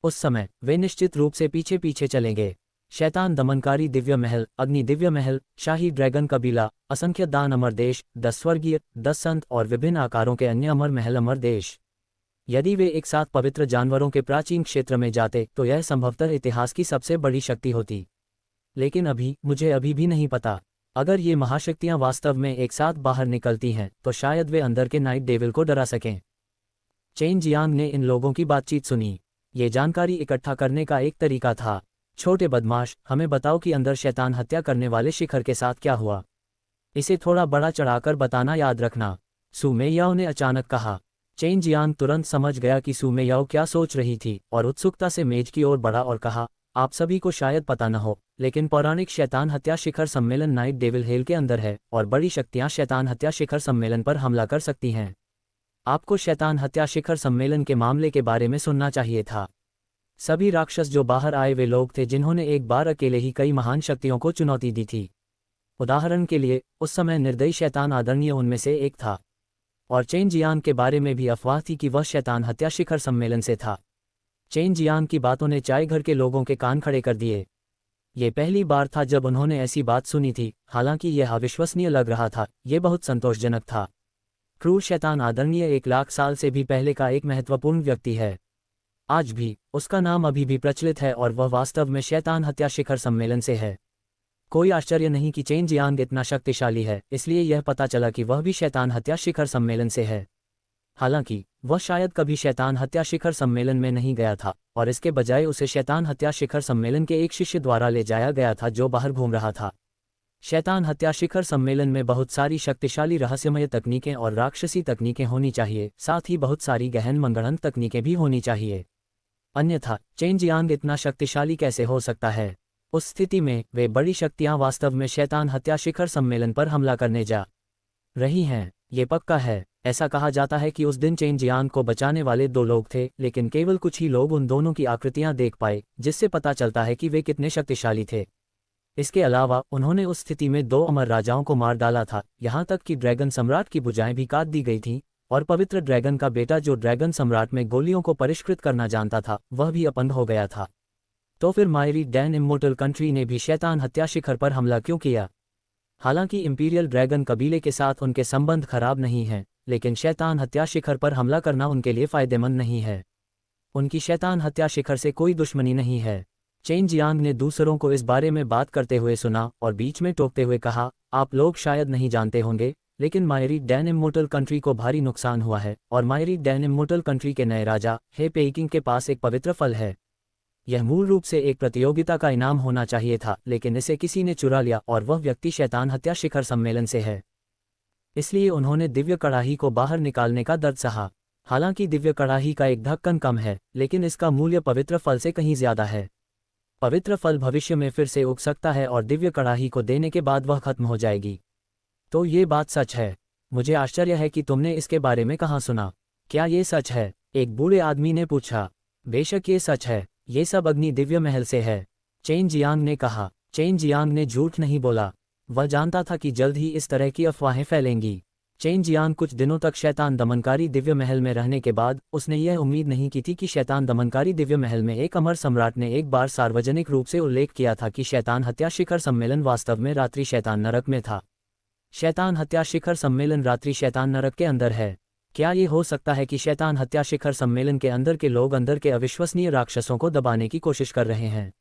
उस समय वे निश्चित रूप से पीछे पीछे चलेंगे। शैतान दमनकारी दिव्य महल, अग्नि दिव्य महल, शाही ड्रैगन कबीला, असंख्य दान अमर देश, 10 स्वर्गीय, 10 संत और विभिन्न आकारों के अन्य अमर महल अमर देश। यदि वे एक साथ पवित्र जानवरों के प्राचीन क्षेत्र में जाते तो यह संभवतः इतिहास की सबसे बड़ी शक्ति होती। लेकिन मुझे अभी भी नहीं पता। अगर ये महाशक्तियां वास्तव में एक साथ बाहर निकलती हैं तो शायद वे अंदर के नाइट डेविल को डरा सकें। चेन जियांग ने इन लोगों की बातचीत सुनी। ये जानकारी इकट्ठा करने का एक तरीका था। छोटे बदमाश, हमें बताओ कि अंदर शैतान हत्या करने वाले शिखर के साथ क्या हुआ। इसे थोड़ा बड़ा चढ़ाकर बताना याद रखना, सू मेयाओ ने अचानक कहा। चेन जियांग तुरंत समझ गया कि सू मेयाओ क्या सोच रही थी और उत्सुकता से मेज की ओर बढ़ा और कहा, आप सभी को शायद पता न हो, लेकिन पौराणिक शैतान हत्या शिखर सम्मेलन नाइट डेविल हेल के अंदर है और बड़ी शक्तियां शैतान हत्या शिखर सम्मेलन पर हमला कर सकती हैं। आपको शैतान हत्या शिखर सम्मेलन के मामले के बारे में सुनना चाहिए था। सभी राक्षस जो बाहर आए वे लोग थे जिन्होंने एक बार अकेले ही कई महान शक्तियों को चुनौती दी थी। उदाहरण के लिए, उस समय निर्दयी शैतान आदरणीय उनमें से एक था। और चेन जियांग के बारे में भी अफवाह थी कि वह शैतान हत्या शिखर सम्मेलन से था। चेन जियांग की बातों ने चाय घर के लोगों के कान खड़े कर दिए। ये पहली बार था जब उन्होंने ऐसी बात सुनी थी, हालांकि यह अविश्वसनीय लग रहा था, ये बहुत संतोषजनक था। क्रूर शैतान आदरणीय 1,00,000 साल से भी पहले का एक महत्वपूर्ण व्यक्ति है। आज भी उसका नाम अभी भी प्रचलित है और वह वास्तव में शैतान हत्या शिखर सम्मेलन से है। कोई आश्चर्य नहीं कि चेन जियांग इतना शक्तिशाली है, इसलिए यह पता चला कि वह भी शैतान हत्या शिखर सम्मेलन से है। हालांकि वह शायद कभी शैतान हत्या शिखर सम्मेलन में नहीं गया था और इसके बजाय उसे शैतान हत्या शिखर सम्मेलन के एक शिष्य द्वारा ले जाया गया था जो बाहर घूम रहा था। शैतान हत्या शिखर सम्मेलन में बहुत सारी शक्तिशाली रहस्यमय तकनीकें और राक्षसी तकनीकें होनी चाहिए, साथ ही बहुत सारी गहन मनगढ़ंत तकनीकें भी होनी चाहिए। अन्यथा चेन जियांग इतना शक्तिशाली कैसे हो सकता है? उस स्थिति में वे बड़ी शक्तियां वास्तव में शैतान हत्या शिखर सम्मेलन पर हमला करने जा रही हैं, ये पक्का है। ऐसा कहा जाता है कि उस दिन चेन जियांग को बचाने वाले 2 लोग थे, लेकिन केवल कुछ ही लोग उन दोनों की आकृतियां देख पाए, जिससे पता चलता है कि वे कितने शक्तिशाली थे। इसके अलावा उन्होंने उस स्थिति में 2 अमर राजाओं को मार डाला था, यहाँ तक कि ड्रैगन सम्राट की भुजाएं भी काट दी गई थीं, और पवित्र ड्रैगन का बेटा जो ड्रैगन सम्राट में गोलियों को परिष्कृत करना जानता था, वह भी अपंग हो गया था। तो फिर मायरी डैन इम्मोर्टल कंट्री ने भी शैतान हत्या शिखर पर हमला क्यों किया? हालांकि इंपीरियल ड्रैगन कबीले के साथ उनके संबंध खराब नहीं हैं, लेकिन शैतान हत्या शिखर पर हमला करना उनके लिए फायदेमंद नहीं है। उनकी शैतान हत्या शिखर से कोई दुश्मनी नहीं है। चेन जियांग ने दूसरों को इस बारे में बात करते हुए सुना और बीच में टोकते हुए कहा, आप लोग शायद नहीं जानते होंगे, लेकिन मायरी डैन इम्मोर्टल कंट्री को भारी नुकसान हुआ है और मायरी डैन इम्मोर्टल कंट्री के नए राजा हे पेइकिंग के पास एक पवित्र फल है। यह मूल रूप से एक प्रतियोगिता का इनाम होना चाहिए था, लेकिन इसे किसी ने चुरा लिया और वह व्यक्ति शैतान हत्या शिखर सम्मेलन से है। इसलिए उन्होंने दिव्य कड़ाही को बाहर निकालने का दर्द सहा। हालांकि दिव्य कड़ाही का एक ढक्कन कम है, लेकिन इसका मूल्य पवित्र फल से कहीं ज्यादा है। पवित्र फल भविष्य में फिर से उग सकता है और दिव्य कड़ाही को देने के बाद वह खत्म हो जाएगी। तो ये बात सच है। मुझे आश्चर्य है कि तुमने इसके बारे में कहाँ सुना। क्या ये सच है? एक बूढ़े आदमी ने पूछा। बेशक ये सच है, ये सब अग्नि दिव्य महल से है, चेन जियांग ने कहा। चेन जियांग ने झूठ नहीं बोला, वह जानता था कि जल्द ही इस तरह की अफवाहें फैलेंगी। चेन जियांग कुछ दिनों तक शैतान दमनकारी दिव्य महल में रहने के बाद उसने यह उम्मीद नहीं की थी कि शैतान दमनकारी दिव्य महल में एक अमर सम्राट ने एक बार सार्वजनिक रूप से उल्लेख किया था कि शैतान हत्या शिखर सम्मेलन वास्तव में रात्रि शैतान नरक में था। शैतान हत्या शिखर सम्मेलन रात्रि शैतान नरक के अंदर है। क्या ये हो सकता है कि शैतान हत्या शिखर सम्मेलन के अंदर के लोग अंदर के अविश्वसनीय राक्षसों को दबाने की कोशिश कर रहे हैं?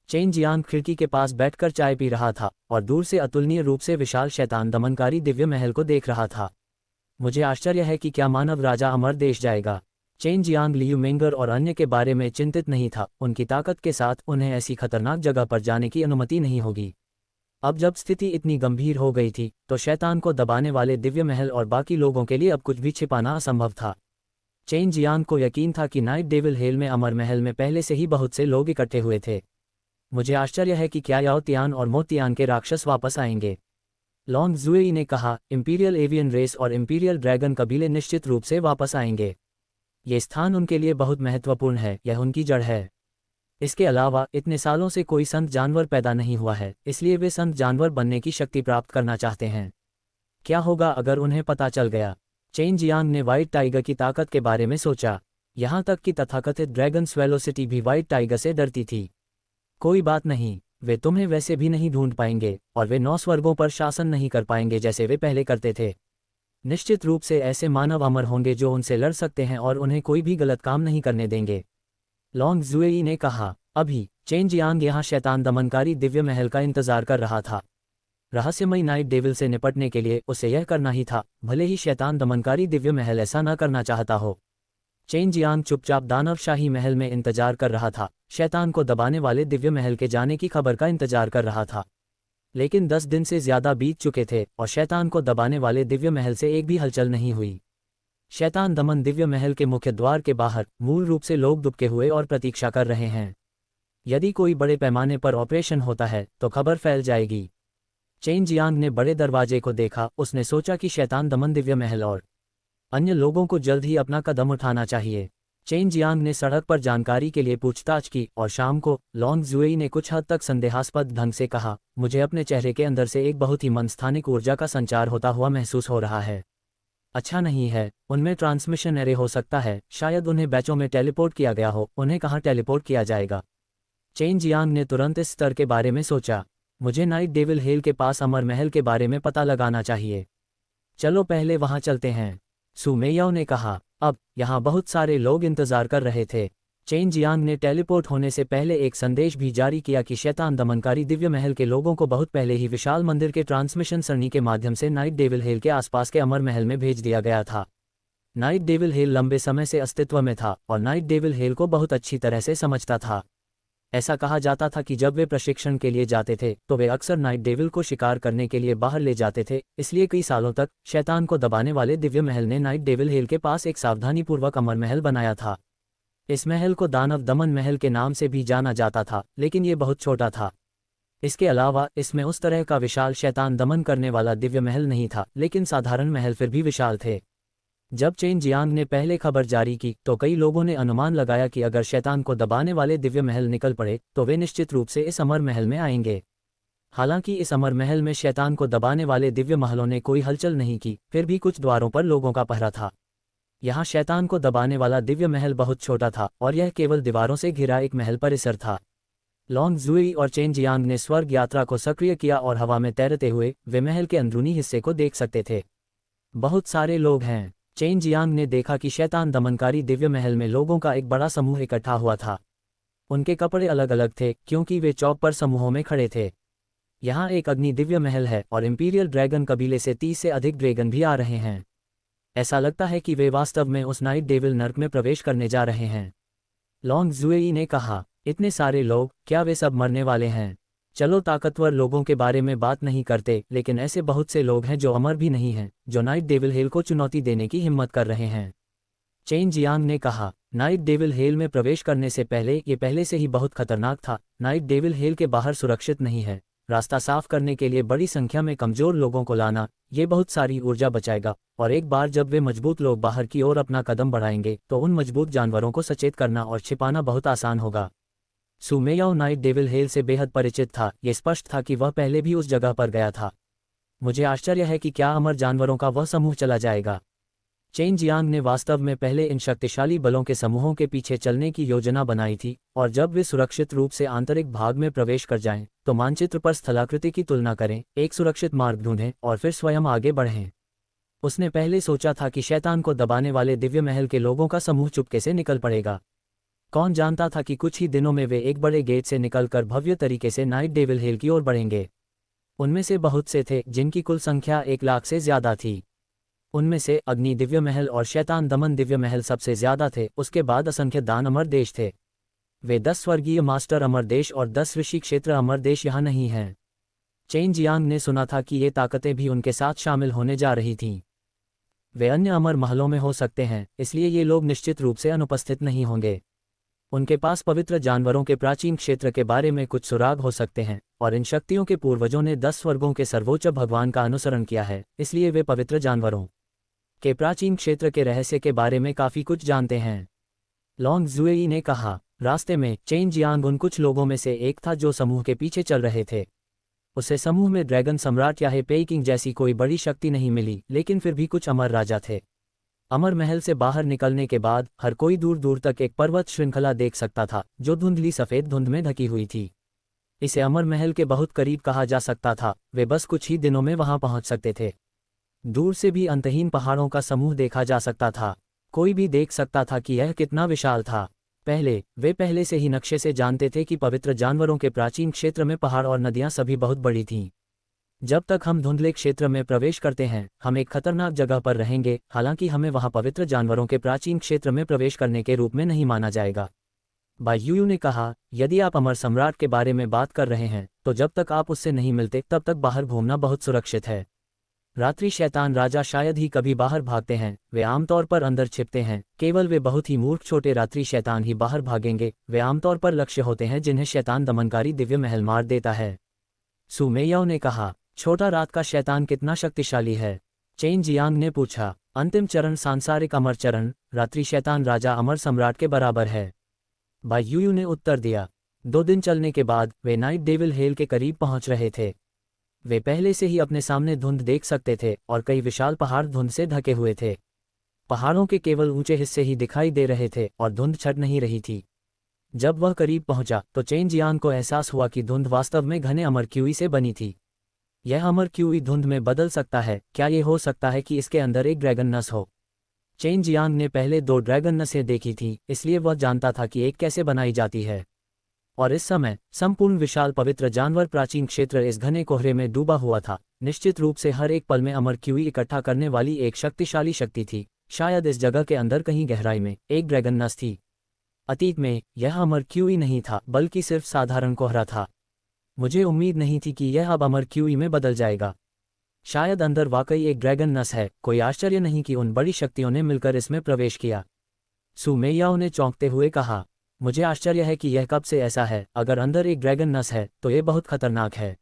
चेन जियांग खिड़की के पास बैठकर चाय पी रहा था और दूर से अतुलनीय रूप से विशाल शैतान दमनकारी दिव्य महल को देख रहा था। मुझे आश्चर्य है कि क्या मानव राजा अमर देश जाएगा। चेन जियांग लियू मेंगर और अन्य के बारे में चिंतित नहीं था, उनकी ताकत के साथ उन्हें ऐसी खतरनाक जगह पर जाने की अनुमति नहीं होगी। अब जब स्थिति इतनी गंभीर हो गई थी तो शैतान को दबाने वाले दिव्य महल और बाकी लोगों के लिए अब कुछ भी छिपाना असंभव था। चेन जियांग को यकीन था कि नाइट डेविल हेल में अमर महल में पहले से ही बहुत से लोग इकट्ठे हुए थे। मुझे आश्चर्य है कि क्या याओ तियान और मो तियान के राक्षस वापस आएंगे। लॉन्ग जुएई ने कहा, इंपीरियल एवियन रेस और इंपीरियल ड्रैगन कबीले निश्चित रूप से वापस आएंगे। ये स्थान उनके लिए बहुत महत्वपूर्ण है, यह उनकी जड़ है। इसके अलावा इतने सालों से कोई संत जानवर पैदा नहीं हुआ है, इसलिए वे संत जानवर बनने की शक्ति प्राप्त करना चाहते हैं। क्या होगा अगर उन्हें पता चल गया? चेन जियांग ने व्हाइट टाइगर की ताकत के बारे में सोचा। यहाँ तक कि तथाकथित ड्रैगन स्वेलो सिटी भी व्हाइट टाइगर से डरती थी। कोई बात नहीं, वे तुम्हें वैसे भी नहीं ढूंढ पाएंगे और वे 9 स्वर्गों पर शासन नहीं कर पाएंगे जैसे वे पहले करते थे। निश्चित रूप से ऐसे मानव अमर होंगे जो उनसे लड़ सकते हैं और उन्हें कोई भी गलत काम नहीं करने देंगे। लॉन्ग जुएई ने कहा। अभी चेन जियांग यहाँ शैतान दमनकारी दिव्य महल का इंतजार कर रहा था। रहस्यमयी नाइट डेविल से निपटने के लिए उसे यह करना ही था, भले ही शैतान दमनकारी दिव्य महल ऐसा न करना चाहता हो। चेन जियांग चुपचाप दानवशाही महल में इंतजार कर रहा था। शैतान को दबाने वाले दिव्य महल के जाने की खबर का इंतजार कर रहा था। लेकिन 10 दिन से ज्यादा बीत चुके थे और शैतान को दबाने वाले दिव्य महल से एक भी हलचल नहीं हुई। शैतान दमन दिव्य महल के मुख्य द्वार के बाहर मूल रूप से लोग दुबके हुए और प्रतीक्षा कर रहे हैं। यदि कोई बड़े पैमाने पर ऑपरेशन होता है तो खबर फैल जाएगी। चेन जियांग ने बड़े दरवाजे को देखा। उसने सोचा कि शैतान दमन दिव्य महल और अन्य लोगों को जल्द ही अपना कदम उठाना चाहिए। चेन जियांग ने सड़क पर जानकारी के लिए पूछताछ की और शाम को लॉन्ग जुएई ने कुछ हद तक संदेहास्पद ढंग से कहा, मुझे अपने चेहरे के अंदर से एक बहुत ही मनस्थानिक ऊर्जा का संचार होता हुआ महसूस हो रहा है। अच्छा नहीं है, उनमें ट्रांसमिशन एरे हो सकता है, शायद उन्हें बैचों में टेलीपोर्ट किया गया हो। उन्हें कहाँ टेलीपोर्ट किया जाएगा? चेन जियांग ने तुरंत इस स्तर के बारे में सोचा। मुझे नाइट डेविल हेल के पास अमर महल के बारे में पता लगाना चाहिए। चलो पहले वहां चलते हैं, सू मेयाओ ने कहा। अब यहाँ बहुत सारे लोग इंतजार कर रहे थे। चेन जियांग ने टेलीपोर्ट होने से पहले एक संदेश भी जारी किया कि शैतान दमनकारी दिव्य महल के लोगों को बहुत पहले ही विशाल मंदिर के ट्रांसमिशन सरणी के माध्यम से नाइट डेविल हेल के आसपास के अमर महल में भेज दिया गया था। नाइट डेविल हेल लंबे समय से अस्तित्व में था और नाइट डेविल हेल को बहुत अच्छी तरह से समझता था। ऐसा कहा जाता था कि जब वे प्रशिक्षण के लिए जाते थे तो वे अक्सर नाइट डेविल को शिकार करने के लिए बाहर ले जाते थे। इसलिए कई सालों तक शैतान को दबाने वाले दिव्य महल ने नाइट डेविल हेल के पास एक सावधानीपूर्वक अमर महल बनाया था। इस महल को दानव दमन महल के नाम से भी जाना जाता था, लेकिन ये बहुत छोटा था। इसके अलावा इसमें उस तरह का विशाल शैतान दमन करने वाला दिव्य महल नहीं था, लेकिन साधारण महल फिर भी विशाल थे। जब चेन जियांग ने पहले खबर जारी की तो कई लोगों ने अनुमान लगाया कि अगर शैतान को दबाने वाले दिव्य महल निकल पड़े तो वे निश्चित रूप से इस अमर महल में आएंगे। हालांकि इस अमर महल में शैतान को दबाने वाले दिव्य महलों ने कोई हलचल नहीं की, फिर भी कुछ द्वारों पर लोगों का पहरा था। यहाँ शैतान को दबाने वाला दिव्य महल बहुत छोटा था और यह केवल दीवारों से घिरा एक महल परिसर था। लॉन्ग जुई और चेन जियांग ने स्वर्ग यात्रा को सक्रिय किया और हवा में तैरते हुए वे महल के अंदरूनी हिस्से को देख सकते थे। बहुत सारे लोग हैं। चेन जियांग ने देखा कि शैतान दमनकारी दिव्य महल में लोगों का एक बड़ा समूह इकट्ठा हुआ था। उनके कपड़े अलग अलग थे क्योंकि वे चौक पर समूहों में खड़े थे। यहाँ एक अग्नि दिव्य महल है और इंपीरियल ड्रैगन कबीले से 30 से अधिक ड्रैगन भी आ रहे हैं। ऐसा लगता है कि वे वास्तव में उस नाइट डेविल नर्क में प्रवेश करने जा रहे हैं। लॉन्ग जुएई ने कहा, इतने सारे लोग, क्या वे सब मरने वाले हैं? चलो ताकतवर लोगों के बारे में बात नहीं करते, लेकिन ऐसे बहुत से लोग हैं जो अमर भी नहीं हैं, जो नाइट डेविल हेल को चुनौती देने की हिम्मत कर रहे हैं। चेन जियांग ने कहा, नाइट डेविल हेल में प्रवेश करने से पहले ये पहले से ही बहुत खतरनाक था। नाइट डेविल हेल के बाहर सुरक्षित नहीं है। रास्ता साफ करने के लिए बड़ी संख्या में कमजोर लोगों को लाना, ये बहुत सारी ऊर्जा बचाएगा और एक बार जब वे मजबूत लोग बाहर की ओर अपना कदम बढ़ाएंगे तो उन मजबूत जानवरों को सचेत करना और छिपाना बहुत आसान होगा। सू मेयाओ नाइट डेविल हेल से बेहद परिचित था। ये स्पष्ट था कि वह पहले भी उस जगह पर गया था। मुझे आश्चर्य है कि क्या अमर जानवरों का वह समूह चला जाएगा। चेन जियांग ने वास्तव में पहले इन शक्तिशाली बलों के समूहों के पीछे चलने की योजना बनाई थी और जब वे सुरक्षित रूप से आंतरिक भाग में प्रवेश कर जाएं, तो मानचित्र पर स्थलाकृति की तुलना करें, एक सुरक्षित मार्ग ढूंढें और फिर स्वयं आगे बढ़ें। उसने पहले सोचा था कि शैतान को दबाने वाले दिव्य महल के लोगों का समूह चुपके से निकल पड़ेगा। कौन जानता था कि कुछ ही दिनों में वे एक बड़े गेट से निकलकर भव्य तरीके से नाइट डेविल हेल की ओर बढ़ेंगे। उनमें से बहुत से थे जिनकी कुल संख्या 1 लाख से ज्यादा थी। उनमें से अग्नि दिव्य महल और शैतान दमन दिव्य महल सबसे ज्यादा थे। उसके बाद असंख्य दान अमर देश थे। वे 10 स्वर्गीय मास्टर अमर देश और 10 ऋषि क्षेत्र अमर देश यहाँ नहीं हैं। चेन जियांग ने सुना था कि ये ताकतें भी उनके साथ शामिल होने जा रही थीं। वे अन्य अमर महलों में हो सकते हैं, इसलिए ये लोग निश्चित रूप से अनुपस्थित नहीं होंगे। उनके पास पवित्र जानवरों के प्राचीन क्षेत्र के बारे में कुछ सुराग हो सकते हैं और इन शक्तियों के पूर्वजों ने 10 स्वर्गों के सर्वोच्च भगवान का अनुसरण किया है, इसलिए वे पवित्र जानवरों के प्राचीन क्षेत्र के रहस्य के बारे में काफी कुछ जानते हैं। लॉन्ग जुएई ने कहा, रास्ते में चेन जियांग उन कुछ लोगों में से एक था जो समूह के पीछे चल रहे थे। उसे समूह में ड्रैगन सम्राट या पेइकिंग जैसी कोई बड़ी शक्ति नहीं मिली, लेकिन फिर भी कुछ अमर राजा थे। अमर महल से बाहर निकलने के बाद हर कोई दूर दूर तक एक पर्वत श्रृंखला देख सकता था जो धुंधली सफेद धुंध में ढकी हुई थी। इसे अमर महल के बहुत करीब कहा जा सकता था। वे बस कुछ ही दिनों में वहां पहुंच सकते थे। दूर से भी अंतहीन पहाड़ों का समूह देखा जा सकता था। कोई भी देख सकता था कि यह कितना विशाल था। वे पहले से ही नक्शे से जानते थे कि पवित्र जानवरों के प्राचीन क्षेत्र में पहाड़ और नदियां सभी बहुत बड़ी थीं। जब तक हम धुंधले क्षेत्र में प्रवेश करते हैं, हम एक खतरनाक जगह पर रहेंगे। हालांकि हमें वहां पवित्र जानवरों के प्राचीन क्षेत्र में प्रवेश करने के रूप में नहीं माना जाएगा। बाई यूयू ने कहा, यदि आप अमर सम्राट के बारे में बात कर रहे हैं तो जब तक आप उससे नहीं मिलते तब तक बाहर घूमना बहुत सुरक्षित है। रात्रि शैतान राजा शायद ही कभी बाहर भागते हैं, वे आमतौर पर अंदर छिपते हैं। केवल वे बहुत ही मूर्ख छोटे रात्रि शैतान ही बाहर भागेंगे। वे आमतौर पर लक्ष्य होते हैं जिन्हें शैतान दमनकारी दिव्य महल मार देता है। सु मेयाओ ने कहा, छोटा रात का शैतान कितना शक्तिशाली है? चेन जियांग ने पूछा। अंतिम चरण सांसारिक अमर चरण, रात्रि शैतान राजा अमर सम्राट के बराबर है। बाई यूयू ने उत्तर दिया। 2 दिन चलने के बाद वे नाइट डेविल हेल के करीब पहुंच रहे थे। वे पहले से ही अपने सामने धुंध देख सकते थे और कई विशाल पहाड़ धुंध से ढके हुए थे। पहाड़ों के केवल ऊंचे हिस्से ही दिखाई दे रहे थे और धुंध छट नहीं रही थी। जब वह करीब पहुंचा तो चेन जियांग को एहसास हुआ कि धुंध वास्तव में घने अमर क्यूई से बनी थी। यह अमर क्यूई धुंध में बदल सकता है? क्या ये हो सकता है कि इसके अंदर एक ड्रैगन नस हो? चेन जियांग ने पहले 2 ड्रैगन नसें देखी थीं, इसलिए वह जानता था कि एक कैसे बनाई जाती है। और इस समय संपूर्ण विशाल पवित्र जानवर प्राचीन क्षेत्र इस घने कोहरे में डूबा हुआ था। निश्चित रूप से हर एक पल में अमर क्यूई इकट्ठा करने वाली एक शक्तिशाली शक्ति थी। शायद इस जगह के अंदर कहीं गहराई में एक ड्रैगन नस थी। अतीत में यह अमर क्यूई नहीं था बल्कि सिर्फ साधारण कोहरा था। मुझे उम्मीद नहीं थी कि यह अब अमर क्यूई में बदल जाएगा। शायद अंदर वाकई एक ड्रैगन नस है। कोई आश्चर्य नहीं कि उन बड़ी शक्तियों ने मिलकर इसमें प्रवेश किया। सु मेयाओ ने चौंकते हुए कहा, मुझे आश्चर्य है कि यह कब से ऐसा है। अगर अंदर एक ड्रैगन नस है तो यह बहुत खतरनाक है।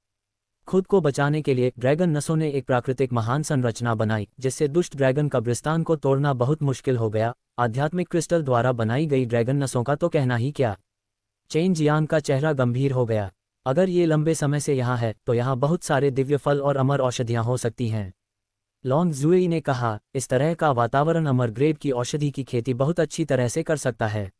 खुद को बचाने के लिए ड्रैगन नसों ने एक प्राकृतिक महान संरचना बनाई जिससे दुष्ट ड्रैगन कब्रिस्तान को तोड़ना बहुत मुश्किल हो गया। आध्यात्मिक क्रिस्टल द्वारा बनाई गई ड्रैगन नसों का तो कहना ही क्या। चेन जियांग का चेहरा गंभीर हो गया। अगर ये लंबे समय से यहाँ है तो यहाँ बहुत सारे दिव्य फल और अमर औषधियाँ हो सकती हैं। लॉन्ग जुएई ने कहा, इस तरह का वातावरण अमर ग्रेड की औषधि की खेती बहुत अच्छी तरह से कर सकता है।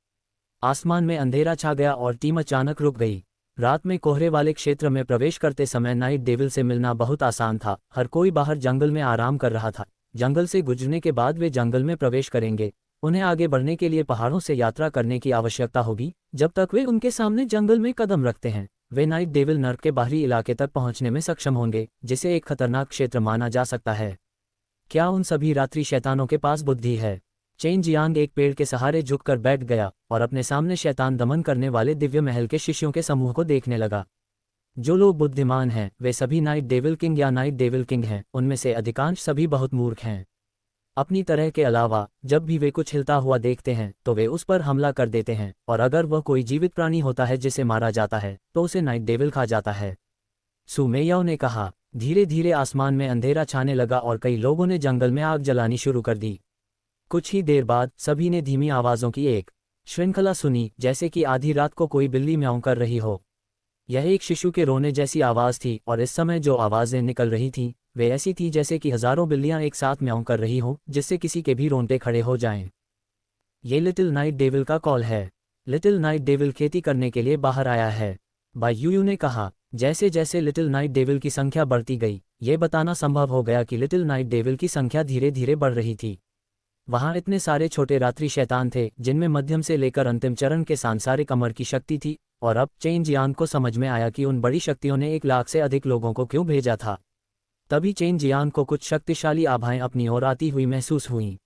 आसमान में अंधेरा छा गया और टीम अचानक रुक गई। रात में कोहरे वाले क्षेत्र में प्रवेश करते समय नाइट डेविल से मिलना बहुत आसान था। हर कोई बाहर जंगल में आराम कर रहा था। जंगल से गुजरने के बाद वे जंगल में प्रवेश करेंगे। उन्हें आगे बढ़ने के लिए पहाड़ों से यात्रा करने की आवश्यकता होगी। जब तक वे उनके सामने जंगल में कदम रखते हैं वे नाइट डेविल नर्क के बाहरी इलाके तक पहुंचने में सक्षम होंगे, जिसे एक खतरनाक क्षेत्र माना जा सकता है। क्या उन सभी रात्रि शैतानों के पास बुद्धि है? चेन जियांग एक पेड़ के सहारे झुककर बैठ गया और अपने सामने शैतान दमन करने वाले दिव्य महल के शिष्यों के समूह को देखने लगा। जो लोग बुद्धिमान हैं वे सभी नाइट डेविल किंग या नाइट डेविल किंग हैं। उनमें से अधिकांश सभी बहुत मूर्ख हैं। अपनी तरह के अलावा जब भी वे कुछ हिलता हुआ देखते हैं तो वे उस पर हमला कर देते हैं, और अगर वह कोई जीवित प्राणी होता है जिसे मारा जाता है तो उसे नाइट डेविल खा जाता है। सु मेयाओ ने कहा। धीरे धीरे आसमान में अंधेरा छाने लगा और कई लोगों ने जंगल में आग जलानी शुरू कर दी। कुछ ही देर बाद सभी ने धीमी आवाज़ों की एक श्रृंखला सुनी, जैसे कि आधी रात को कोई बिल्ली म्याऊं कर रही हो। यह एक शिशु के रोने जैसी आवाज़ थी, और इस समय जो आवाज़ें निकल रही थीं वे ऐसी थीं जैसे कि हज़ारों बिल्लियां एक साथ म्याऊं कर रही हों, जिससे किसी के भी रोंगटे खड़े हो जाएं। ये लिटिल नाइट डेविल का कॉल है। लिटिल नाइट डेविल खेती करने के लिए बाहर आया है। बाई यूयू ने कहा। जैसे जैसे लिटिल नाइट डेविल की संख्या बढ़ती गई ये बताना संभव हो गया कि लिटिल नाइट डेविल की संख्या धीरे धीरे बढ़ रही थी। वहाँ इतने सारे छोटे रात्रि शैतान थे जिनमें मध्यम से लेकर अंतिम चरण के सांसारिक अमर की शक्ति थी, और अब चेन जियांग को समझ में आया कि उन बड़ी शक्तियों ने 1 लाख से अधिक लोगों को क्यों भेजा था। तभी चेन जियांग को कुछ शक्तिशाली आभाएं अपनी ओर आती हुई महसूस हुईं।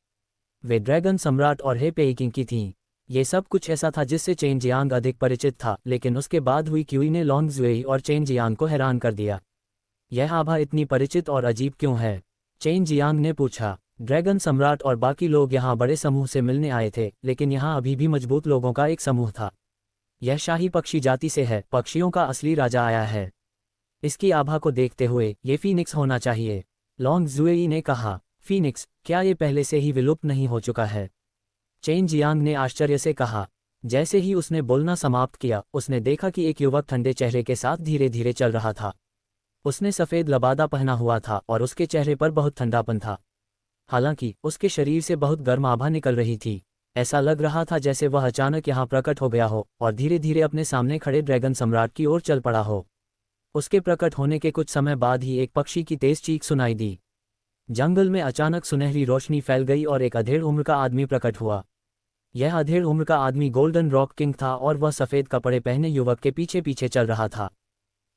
वे ड्रैगन सम्राट और हे पेइकिंग की थीं। ये सब कुछ ऐसा था जिससे चेन जियांग अधिक परिचित था, लेकिन उसके बाद हुई क्यूई ने लॉन्ग जुएई और चेन जियांग को हैरान कर दिया। यह आभा इतनी परिचित और अजीब क्यों है? चेन जियांग ने पूछा। ड्रैगन सम्राट और बाकी लोग यहाँ बड़े समूह से मिलने आए थे, लेकिन यहाँ अभी भी मजबूत लोगों का एक समूह था। यह शाही पक्षी जाति से है। पक्षियों का असली राजा आया है। इसकी आभा को देखते हुए ये फीनिक्स होना चाहिए। लॉन्ग जुएई ने कहा। फीनिक्स? क्या ये पहले से ही विलुप्त नहीं हो चुका है? चेन जियांग ने आश्चर्य से कहा। जैसे ही उसने बोलना समाप्त किया उसने देखा कि एक युवक ठंडे चेहरे के साथ धीरे धीरे चल रहा था। उसने सफ़ेद लबादा पहना हुआ था और उसके चेहरे पर बहुत ठंडापन था। हालांकि उसके शरीर से बहुत गर्म आभा निकल रही थी। ऐसा लग रहा था जैसे वह अचानक यहाँ प्रकट हो गया हो और धीरे धीरे अपने सामने खड़े ड्रैगन सम्राट की ओर चल पड़ा हो। उसके प्रकट होने के कुछ समय बाद ही एक पक्षी की तेज चीख सुनाई दी। जंगल में अचानक सुनहरी रोशनी फैल गई और एक अधेड़ उम्र का आदमी प्रकट हुआ। यह अधेड़ उम्र का आदमी गोल्डन रॉक किंग था और वह सफ़ेद कपड़े पहने युवक के पीछे पीछे चल रहा था।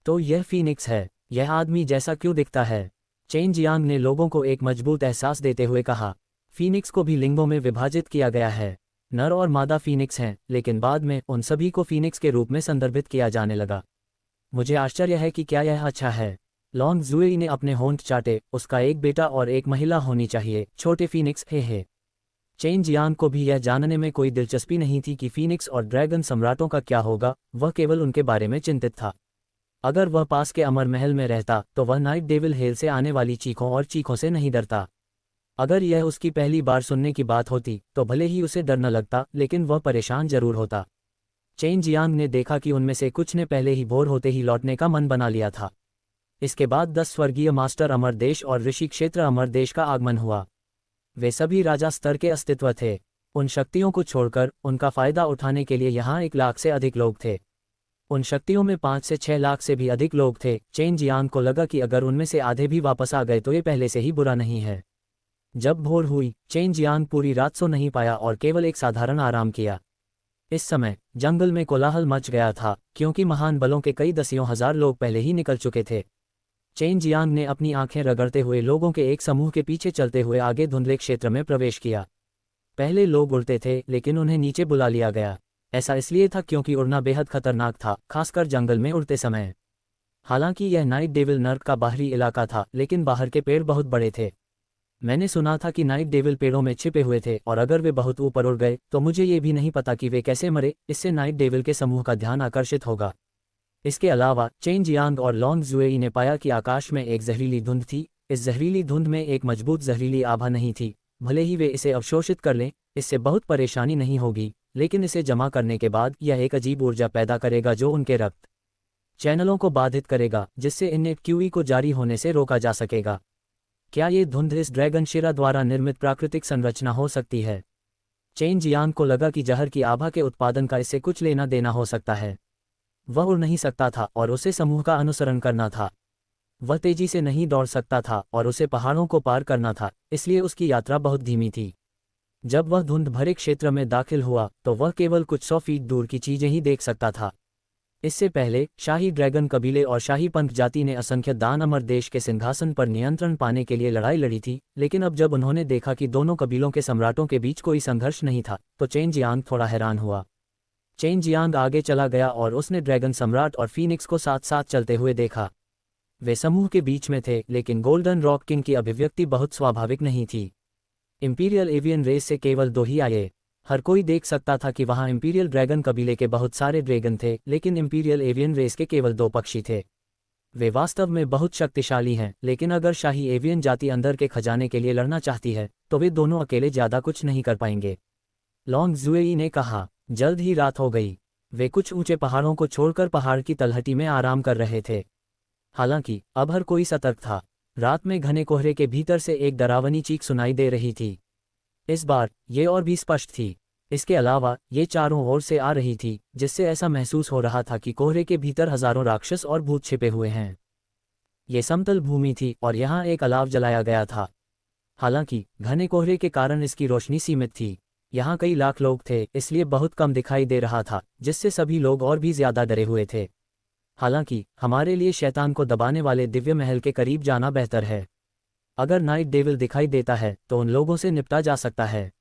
तो यह फीनिक्स है। यह आदमी जैसा क्यों दिखता है? चेन जियांग ने लोगों को एक मजबूत एहसास देते हुए कहा। फीनिक्स को भी लिंगों में विभाजित किया गया है। नर और मादा फीनिक्स हैं, लेकिन बाद में उन सभी को फीनिक्स के रूप में संदर्भित किया जाने लगा। मुझे आश्चर्य है कि क्या यह अच्छा है। लॉन्ग जुएई ने अपने होंठ चाटे। उसका एक बेटा और एक महिला होनी चाहिए, छोटे फीनिक्स। हे। चेन जियांग को भी यह जानने में कोई दिलचस्पी नहीं थी कि फीनिक्स और ड्रैगन सम्राटों का क्या होगा, वह केवल उनके बारे में चिंतित था। अगर वह पास के अमर महल में रहता तो वह नाइट डेविल हेल से आने वाली चीखों और चीखों से नहीं डरता। अगर यह उसकी पहली बार सुनने की बात होती तो भले ही उसे डर न लगता, लेकिन वह परेशान जरूर होता। चेन जियांग ने देखा कि उनमें से कुछ ने पहले ही भोर होते ही लौटने का मन बना लिया था। इसके बाद 10 स्वर्गीय मास्टर अमरदेश और ऋषि क्षेत्र अमरदेश का आगमन हुआ। वे सभी राजा स्तर के अस्तित्व थे। उन शक्तियों को छोड़कर उनका फायदा उठाने के लिए यहाँ 1 लाख से अधिक लोग थे। उन शक्तियों में 5 से 6 लाख से भी अधिक लोग थे। चेन जियांग को लगा कि अगर उनमें से आधे भी वापस आ गए तो ये पहले से ही बुरा नहीं है। जब भोर हुई, चेन जियांग पूरी रात सो नहीं पाया और केवल एक साधारण आराम किया। इस समय जंगल में कोलाहल मच गया था, क्योंकि महान बलों के कई दसियों हजार लोग पहले ही निकल चुके थे। चेन जियांग ने अपनी आंखें रगड़ते हुए लोगों के एक समूह के पीछे चलते हुए आगे धुंधले क्षेत्र में प्रवेश किया। पहले लोग उड़ते थे, लेकिन उन्हें नीचे बुला लिया गया। ऐसा इसलिए था क्योंकि उड़ना बेहद खतरनाक था, खासकर जंगल में उड़ते समय। हालांकि यह नाइट डेविल नर्क का बाहरी इलाका था, लेकिन बाहर के पेड़ बहुत बड़े थे। मैंने सुना था कि नाइट डेविल पेड़ों में छिपे हुए थे, और अगर वे बहुत ऊपर उड़ गए तो मुझे ये भी नहीं पता कि वे कैसे मरे। इससे नाइट डेविल के समूह का ध्यान आकर्षित होगा। इसके अलावा चेन जियांग और लॉन्ग जुएई ने पाया कि आकाश में एक जहरीली धुंध थी। इस जहरीली धुंध में एक मजबूत जहरीली आभा नहीं थी। भले ही वे इसे अवशोषित कर लें, इससे बहुत परेशानी नहीं होगी, लेकिन इसे जमा करने के बाद यह एक अजीब ऊर्जा पैदा करेगा जो उनके रक्त चैनलों को बाधित करेगा, जिससे इन्हें क्यूई को जारी होने से रोका जा सकेगा। क्या ये धुंध इस ड्रैगन शिरा द्वारा निर्मित प्राकृतिक संरचना हो सकती है? चेन जियांग को लगा कि जहर की आभा के उत्पादन का इससे कुछ लेना देना हो सकता है। वह उड़ नहीं सकता था और उसे समूह का अनुसरण करना था। वह तेजी से नहीं दौड़ सकता था और उसे पहाड़ों को पार करना था, इसलिए उसकी यात्रा बहुत धीमी थी। जब वह धुंध भरे क्षेत्र में दाखिल हुआ तो वह केवल कुछ 100 फीट दूर की चीजें ही देख सकता था। इससे पहले शाही ड्रैगन कबीले और शाही पंथ जाति ने असंख्य दान अमर देश के सिंहासन पर नियंत्रण पाने के लिए लड़ाई लड़ी थी, लेकिन अब जब उन्होंने देखा कि दोनों कबीलों के सम्राटों के बीच कोई संघर्ष नहीं था तो चेन जियांग थोड़ा हैरान हुआ। चेन जियांग आगे चला गया और उसने ड्रैगन सम्राट और फीनिक्स को साथ साथ चलते हुए देखा। वे समूह के बीच में थे, लेकिन गोल्डन रॉक किंग की अभिव्यक्ति बहुत स्वाभाविक नहीं थी। इंपीरियल एवियन रेस से केवल 2 ही आए। हर कोई देख सकता था कि वहां इंपीरियल ड्रैगन कबीले के बहुत सारे ड्रैगन थे, लेकिन इंपीरियल एवियन रेस के केवल 2 पक्षी थे। वे वास्तव में बहुत शक्तिशाली हैं, लेकिन अगर शाही एवियन जाति अंदर के खजाने के लिए लड़ना चाहती है तो वे दोनों अकेले ज्यादा कुछ नहीं कर पाएंगे। लॉन्ग जुएई ने कहा। जल्द ही रात हो गई। वे कुछ ऊंचे पहाड़ों को छोड़कर पहाड़ की तलहटी में आराम कर रहे थे। हालांकि अब हर कोई सतर्क था। रात में घने कोहरे के भीतर से एक डरावनी चीख सुनाई दे रही थी। इस बार ये और भी स्पष्ट थी। इसके अलावा ये चारों ओर से आ रही थी, जिससे ऐसा महसूस हो रहा था कि कोहरे के भीतर हजारों राक्षस और भूत छिपे हुए हैं। ये समतल भूमि थी और यहाँ एक अलाव जलाया गया था। हालांकि घने कोहरे के कारण इसकी रोशनी सीमित थी। यहाँ कई लाख लोग थे, इसलिए बहुत कम दिखाई दे रहा था, जिससे सभी लोग और भी ज्यादा डरे हुए थे। हालांकि हमारे लिए शैतान को दबाने वाले दिव्य महल के करीब जाना बेहतर है। अगर नाइट डेविल दिखाई देता है तो उन लोगों से निपटा जा सकता है।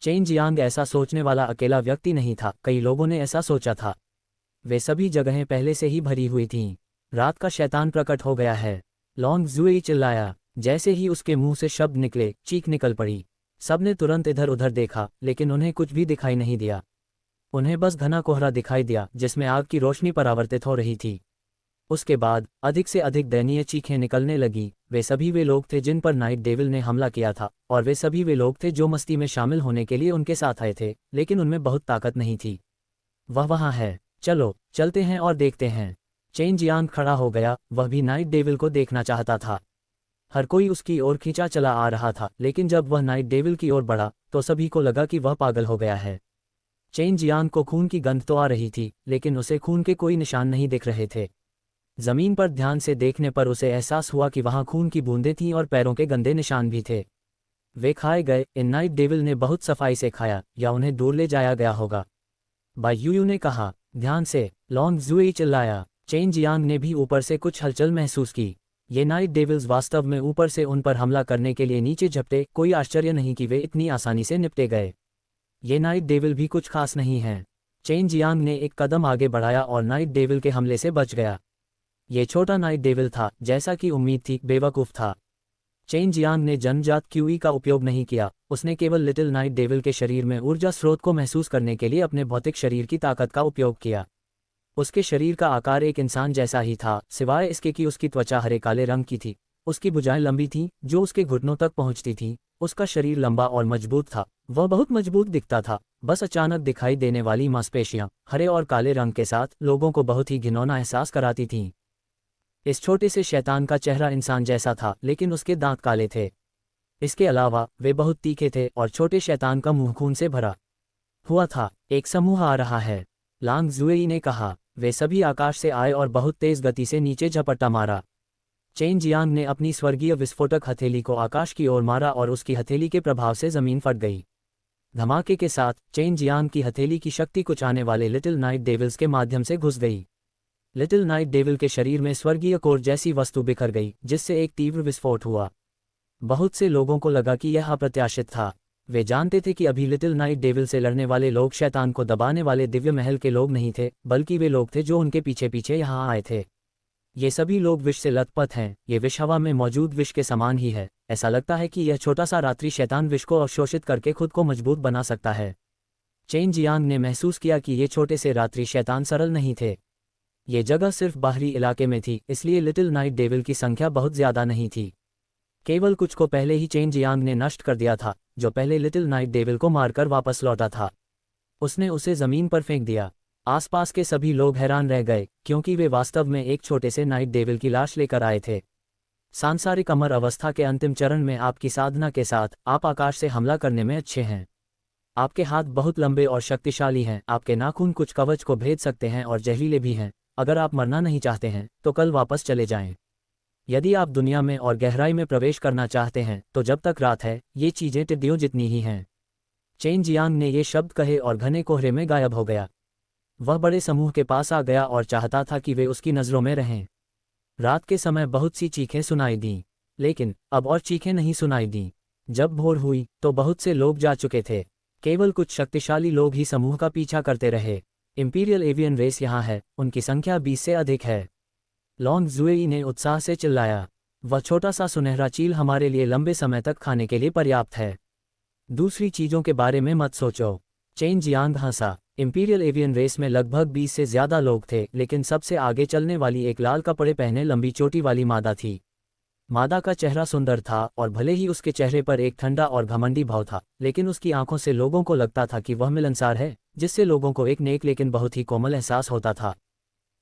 चेन जियांग ऐसा सोचने वाला अकेला व्यक्ति नहीं था, कई लोगों ने ऐसा सोचा था। वे सभी जगहें पहले से ही भरी हुई थीं। रात का शैतान प्रकट हो गया है। लॉन्ग जुएई चिल्लाया। जैसे ही उसके मुंह से शब्द निकले, चीख निकल पड़ी। सबने तुरंत इधर उधर देखा, लेकिन उन्हें कुछ भी दिखाई नहीं दिया। उन्हें बस घना कोहरा दिखाई दिया जिसमें आग की रोशनी परावर्तित हो रही थी। उसके बाद अधिक से अधिक दयनीय चीखें निकलने लगी। वे सभी वे लोग थे जिन पर नाइट डेविल ने हमला किया था, और वे सभी वे लोग थे जो मस्ती में शामिल होने के लिए उनके साथ आए थे, लेकिन उनमें बहुत ताकत नहीं थी। वह वहाँ है, चलो चलते हैं और देखते हैं। चेन जियांग खड़ा हो गया, वह भी नाइट डेविल को देखना चाहता था। हर कोई उसकी ओर खींचा चला आ रहा था, लेकिन जब वह नाइट डेविल की ओर बढ़ा तो सभी को लगा कि वह पागल हो गया है। चेन जियांग को खून की गंध तो आ रही थी, लेकिन उसे खून के कोई निशान नहीं दिख रहे थे। जमीन पर ध्यान से देखने पर उसे एहसास हुआ कि वहां खून की बूंदें थीं और पैरों के गंदे निशान भी थे। वे खाए गए। इन नाइट डेविल ने बहुत सफाई से खाया, या उन्हें दूर ले जाया गया होगा। बाई यूयू ने कहा। ध्यान से, लॉन्ग जुएई चिल्लाया। चेन जियांग ने भी ऊपर से कुछ हलचल महसूस की। ये नाइट डेविल्स वास्तव में ऊपर से उन पर हमला करने के लिए नीचे झपटे। कोई आश्चर्य नहीं कि वे इतनी आसानी से निपटे गए। ये नाइट डेविल भी कुछ खास नहीं है। चेन जियांग ने एक कदम आगे बढ़ाया और नाइट डेविल के हमले से बच गया। ये छोटा नाइट डेविल था, जैसा कि उम्मीद थी, बेवकूफ़ था। चेन जियांग ने जन्मजात क्यूई का उपयोग नहीं किया, उसने केवल लिटिल नाइट डेविल के शरीर में ऊर्जा स्रोत को महसूस करने के लिए अपने भौतिक शरीर की ताकत का उपयोग किया। उसके शरीर का आकार एक इंसान जैसा ही था, सिवाय इसके कि उसकी त्वचा हरे काले रंग की थी। उसकी भुजाएं लंबी थीं, जो उसके घुटनों तक पहुंचती थीं। उसका शरीर लंबा और मजबूत था, वह बहुत मजबूत दिखता था। बस अचानक दिखाई देने वाली मांसपेशियां हरे और काले रंग के साथ लोगों को बहुत ही घिनौना एहसास कराती थीं। इस छोटे से शैतान का चेहरा इंसान जैसा था, लेकिन उसके दांत काले थे। इसके अलावा वे बहुत तीखे थे और छोटे शैतान का मुंह खून से भरा हुआ था। एक समूह आ रहा है, लांग जुएई ने कहा। वे सभी आकाश से आए और बहुत तेज गति से नीचे झपट्टा मारा। चेन जियांग ने अपनी स्वर्गीय विस्फोटक हथेली को आकाश की ओर मारा और उसकी हथेली के प्रभाव से जमीन फट गई। धमाके के साथ चेन जियांग की हथेली की शक्ति कुछ आने वाले लिटिल नाइट डेविल्स के माध्यम से घुस गई। लिटिल नाइट डेविल के शरीर में स्वर्गीय कोर जैसी वस्तु बिखर गई, जिससे एक तीव्र विस्फोट हुआ। बहुत से लोगों को लगा कि यह अप्रत्याशित था। वे जानते थे कि अभी लिटिल नाइट डेविल से लड़ने वाले लोग शैतान को दबाने वाले दिव्य महल के लोग नहीं थे, बल्कि वे लोग थे जो उनके पीछे पीछे यहाँ आए थे। ये सभी लोग विष से लथपथ हैं। ये विष हवा में मौजूद विष के समान ही है। ऐसा लगता है कि यह छोटा सा रात्रि शैतान विष को अवशोषित करके खुद को मजबूत बना सकता है। चेन जियांग ने महसूस किया कि ये छोटे से रात्रि शैतान सरल नहीं थे। ये जगह सिर्फ बाहरी इलाके में थी, इसलिए लिटिल नाइट डेविल की संख्या बहुत ज्यादा नहीं थी। केवल कुछ को पहले ही चेन जियांग ने नष्ट कर दिया था, जो पहले लिटिल नाइट डेविल को मारकर वापस लौटा था। उसने उसे जमीन पर फेंक दिया। आसपास के सभी लोग हैरान रह गए, क्योंकि वे वास्तव में एक छोटे से नाइट डेविल की लाश लेकर आए थे। सांसारिक अमर अवस्था के अंतिम चरण में आपकी साधना के साथ आप आकाश से हमला करने में अच्छे हैं। आपके हाथ बहुत लंबे और शक्तिशाली हैं। आपके नाखून कुछ कवच को भेद सकते हैं और जहरीले भी हैं। अगर आप मरना नहीं चाहते हैं तो कल वापस चले जाएं। यदि आप दुनिया में और गहराई में प्रवेश करना चाहते हैं तो जब तक रात है, ये चीजें टिड्डियों जितनी ही हैं। चेन जियांग ने ये शब्द कहे और घने कोहरे में गायब हो गया। वह बड़े समूह के पास आ गया और चाहता था कि वे उसकी नज़रों में रहें। रात के समय बहुत सी चीखें सुनाई दीं, लेकिन अब और चीखें नहीं सुनाई दीं। जब भोर हुई तो बहुत से लोग जा चुके थे। केवल कुछ शक्तिशाली लोग ही समूह का पीछा करते रहे। इंपीरियल एवियन रेस यहाँ है, उनकी संख्या 20 से अधिक है। लॉन्ग जुएई ने उत्साह से चिल्लाया। वह छोटा सा सुनहरा चील हमारे लिए लंबे समय तक खाने के लिए पर्याप्त है। दूसरी चीज़ों के बारे में मत सोचो। चेन जियांग हंसा। इंपीरियल एवियन रेस में लगभग 20 से ज़्यादा लोग थे, लेकिन सबसे आगे चलने वाली एक लाल कपड़े पहने लंबी चोटी वाली मादा थी। मादा का चेहरा सुंदर था और भले ही उसके चेहरे पर एक ठंडा और घमंडी भाव था, लेकिन उसकी आंखों से लोगों को लगता था कि वह मिलनसार है, जिससे लोगों को एक नेक लेकिन बहुत ही कोमल एहसास होता था।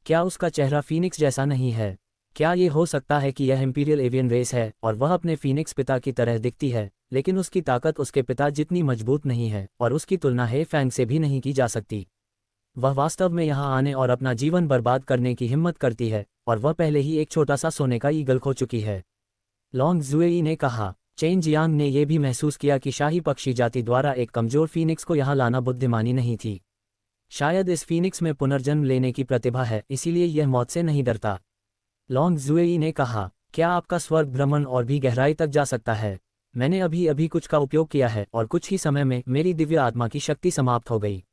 क्या उसका चेहरा फीनिक्स जैसा नहीं है? क्या ये हो सकता है कि यह इंपीरियल एवियन रेस है और वह अपने फीनिक्स पिता की तरह दिखती है, लेकिन उसकी ताकत उसके पिता जितनी मजबूत नहीं है और उसकी तुलना हे फैंग से भी नहीं की जा सकती। वह वास्तव में यहाँ आने और अपना जीवन बर्बाद करने की हिम्मत करती है, और वह पहले ही एक छोटा सा सोने का ईगल खो चुकी है। लॉन्ग जुएई ने कहा। चेन जियांग ने यह भी महसूस किया कि शाही पक्षी जाति द्वारा एक कमजोर फीनिक्स को यहाँ लाना बुद्धिमानी नहीं थी। शायद इस फीनिक्स में पुनर्जन्म लेने की प्रतिभा है, इसीलिए यह मौत से नहीं डरता। लॉन्ग जुएई ने कहा, क्या आपका स्वर्ग भ्रमण और भी गहराई तक जा सकता है? मैंने अभी अभी कुछ का उपयोग किया है और कुछ ही समय में मेरी दिव्य आत्मा की शक्ति समाप्त हो गई।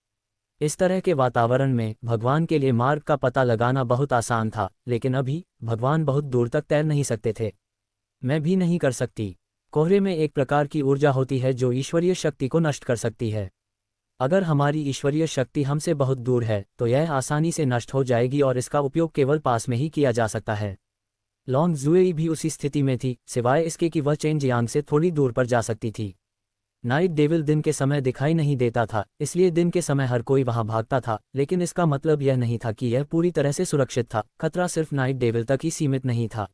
इस तरह के वातावरण में भगवान के लिए मार्ग का पता लगाना बहुत आसान था, लेकिन अभी भगवान बहुत दूर तक तैर नहीं सकते थे। मैं भी नहीं कर सकती। कोहरे में एक प्रकार की ऊर्जा होती है जो ईश्वरीय शक्ति को नष्ट कर सकती है। अगर हमारी ईश्वरीय शक्ति हमसे बहुत दूर है तो यह आसानी से नष्ट हो जाएगी और इसका उपयोग केवल पास में ही किया जा सकता है। लॉन्ग जुएई भी उसी स्थिति में थी, सिवाय इसके कि वह चेन जियांग से थोड़ी दूर पर जा सकती थी। नाइट डेविल दिन के समय दिखाई नहीं देता था, इसलिए दिन के समय हर कोई वहां भागता था, लेकिन इसका मतलब यह नहीं था कि यह पूरी तरह से सुरक्षित था। खतरा सिर्फ नाइट डेविल तक ही सीमित नहीं था।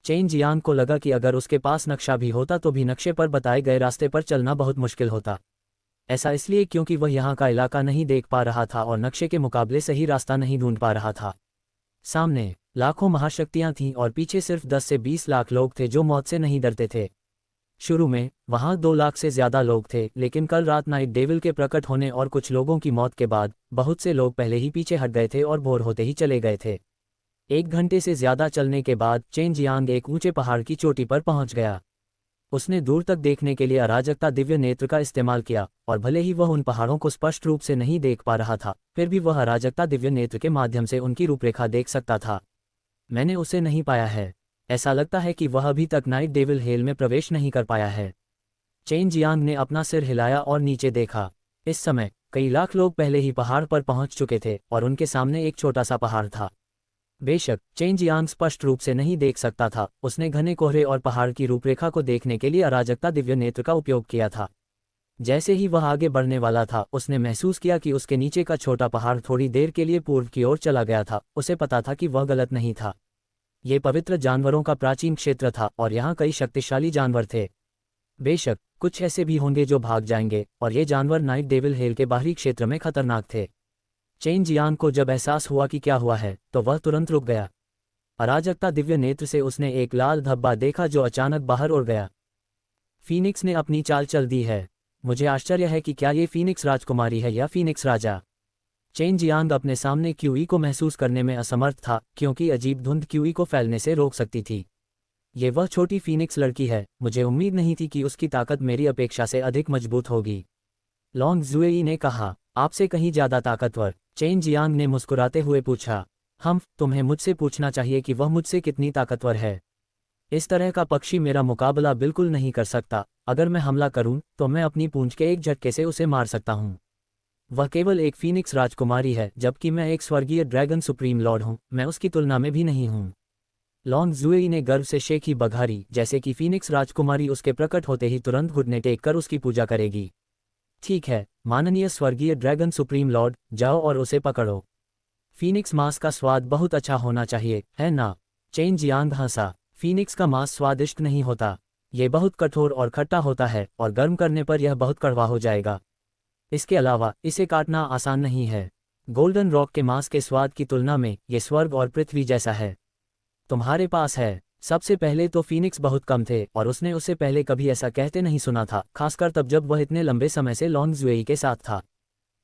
चेन जियांग को लगा कि अगर उसके पास नक्शा भी होता तो भी नक्शे पर बताए गए रास्ते पर चलना बहुत मुश्किल होता। ऐसा इसलिए क्योंकि वह यहाँ का इलाका नहीं देख पा रहा था और नक्शे के मुकाबले सही रास्ता नहीं ढूंढ पा रहा था। सामने लाखों महाशक्तियां थीं और पीछे सिर्फ 10 से 20 लाख लोग थे जो मौत से नहीं डरते थे। शुरू में वहां 2 लाख से ज्यादा लोग थे, लेकिन कल रात नाइट डेविल के प्रकट होने और कुछ लोगों की मौत के बाद बहुत से लोग पहले ही पीछे हट गए थे और भोर होते ही चले गए थे। 1 घंटे से ज्यादा चलने के बाद चेन जियांग एक ऊंचे पहाड़ की चोटी पर पहुंच गया। उसने दूर तक देखने के लिए अराजकता दिव्य नेत्र का इस्तेमाल किया, और भले ही वह उन पहाड़ों को स्पष्ट रूप से नहीं देख पा रहा था, फिर भी वह अराजकता दिव्य नेत्र के माध्यम से उनकी रूपरेखा देख सकता था। मैंने उसे नहीं पाया है। ऐसा लगता है कि वह अभी तक नाइट डेविल हेल में प्रवेश नहीं कर पाया है। चेन जियांग ने अपना सिर हिलाया और नीचे देखा। इस समय कई लाख लोग पहले ही पहाड़ पर पहुंच चुके थे और उनके सामने एक छोटा सा पहाड़ था। बेशक चेन जियांग स्पष्ट रूप से नहीं देख सकता था, उसने घने कोहरे और पहाड़ की रूपरेखा को देखने के लिए अराजकता दिव्य नेत्र का उपयोग किया था। जैसे ही वह आगे बढ़ने वाला था, उसने महसूस किया कि उसके नीचे का छोटा पहाड़ थोड़ी देर के लिए पूर्व की ओर चला गया था। उसे पता था कि वह गलत नहीं था। ये पवित्र जानवरों का प्राचीन क्षेत्र था और यहाँ कई शक्तिशाली जानवर थे। बेशक कुछ ऐसे भी होंगे जो भाग जाएंगे, और ये जानवर नाइट डेविल हेल के बाहरी क्षेत्र में खतरनाक थे। चेन जियांग को जब एहसास हुआ कि क्या हुआ है, तो वह तुरंत रुक गया। अराजकता दिव्य नेत्र से उसने एक लाल धब्बा देखा जो अचानक बाहर उड़ गया। फीनिक्स ने अपनी चाल चल दी है। मुझे आश्चर्य है कि क्या ये फीनिक्स राजकुमारी है या फीनिक्स राजा। चेन जियांग अपने सामने क्यूई को महसूस करने में असमर्थ था, क्योंकि अजीब धुंध क्यूई को फैलने से रोक सकती थी। ये वह छोटी फीनिक्स लड़की है। मुझे उम्मीद नहीं थी कि उसकी ताकत मेरी अपेक्षा से अधिक मजबूत होगी। लॉन्ग जुएई ने कहा, आपसे कहीं ज्यादा ताकतवर। चेन जियांग ने मुस्कुराते हुए पूछा, तुम्हें मुझसे पूछना चाहिए कि वह मुझसे कितनी ताकतवर है। इस तरह का पक्षी मेरा मुकाबला बिल्कुल नहीं कर सकता। अगर मैं हमला करूं तो मैं अपनी पूंछ के एक झटके से उसे मार सकता हूं। वह केवल एक फीनिक्स राजकुमारी है, जबकि मैं एक स्वर्गीय ड्रैगन सुप्रीम लॉर्ड हूं। मैं उसकी तुलना में भी नहीं हूं। लॉन्ग जुएई ने गर्व से शेखी बघारी, जैसे कि फीनिक्स राजकुमारी उसके प्रकट होते ही तुरंत घुटने टेक कर उसकी पूजा करेगी। ठीक है माननीय स्वर्गीय ड्रैगन सुप्रीम लॉर्ड, जाओ और उसे पकड़ो। फीनिक्स मांस का स्वाद बहुत अच्छा होना चाहिए, है ना? चेन जियांग हंसा। फीनिक्स का मांस स्वादिष्ट नहीं होता। ये बहुत कठोर और खट्टा होता है, और गर्म करने पर यह बहुत कड़वा हो जाएगा। इसके अलावा इसे काटना आसान नहीं है। गोल्डन रॉक के मांस के स्वाद की तुलना में ये स्वर्ग और पृथ्वी जैसा है। तुम्हारे पास है। सबसे पहले तो फीनिक्स बहुत कम थे, और उसने उससे पहले कभी ऐसा कहते नहीं सुना था, खासकर तब जब वह इतने लंबे समय से लॉन्ग जुएई के साथ था।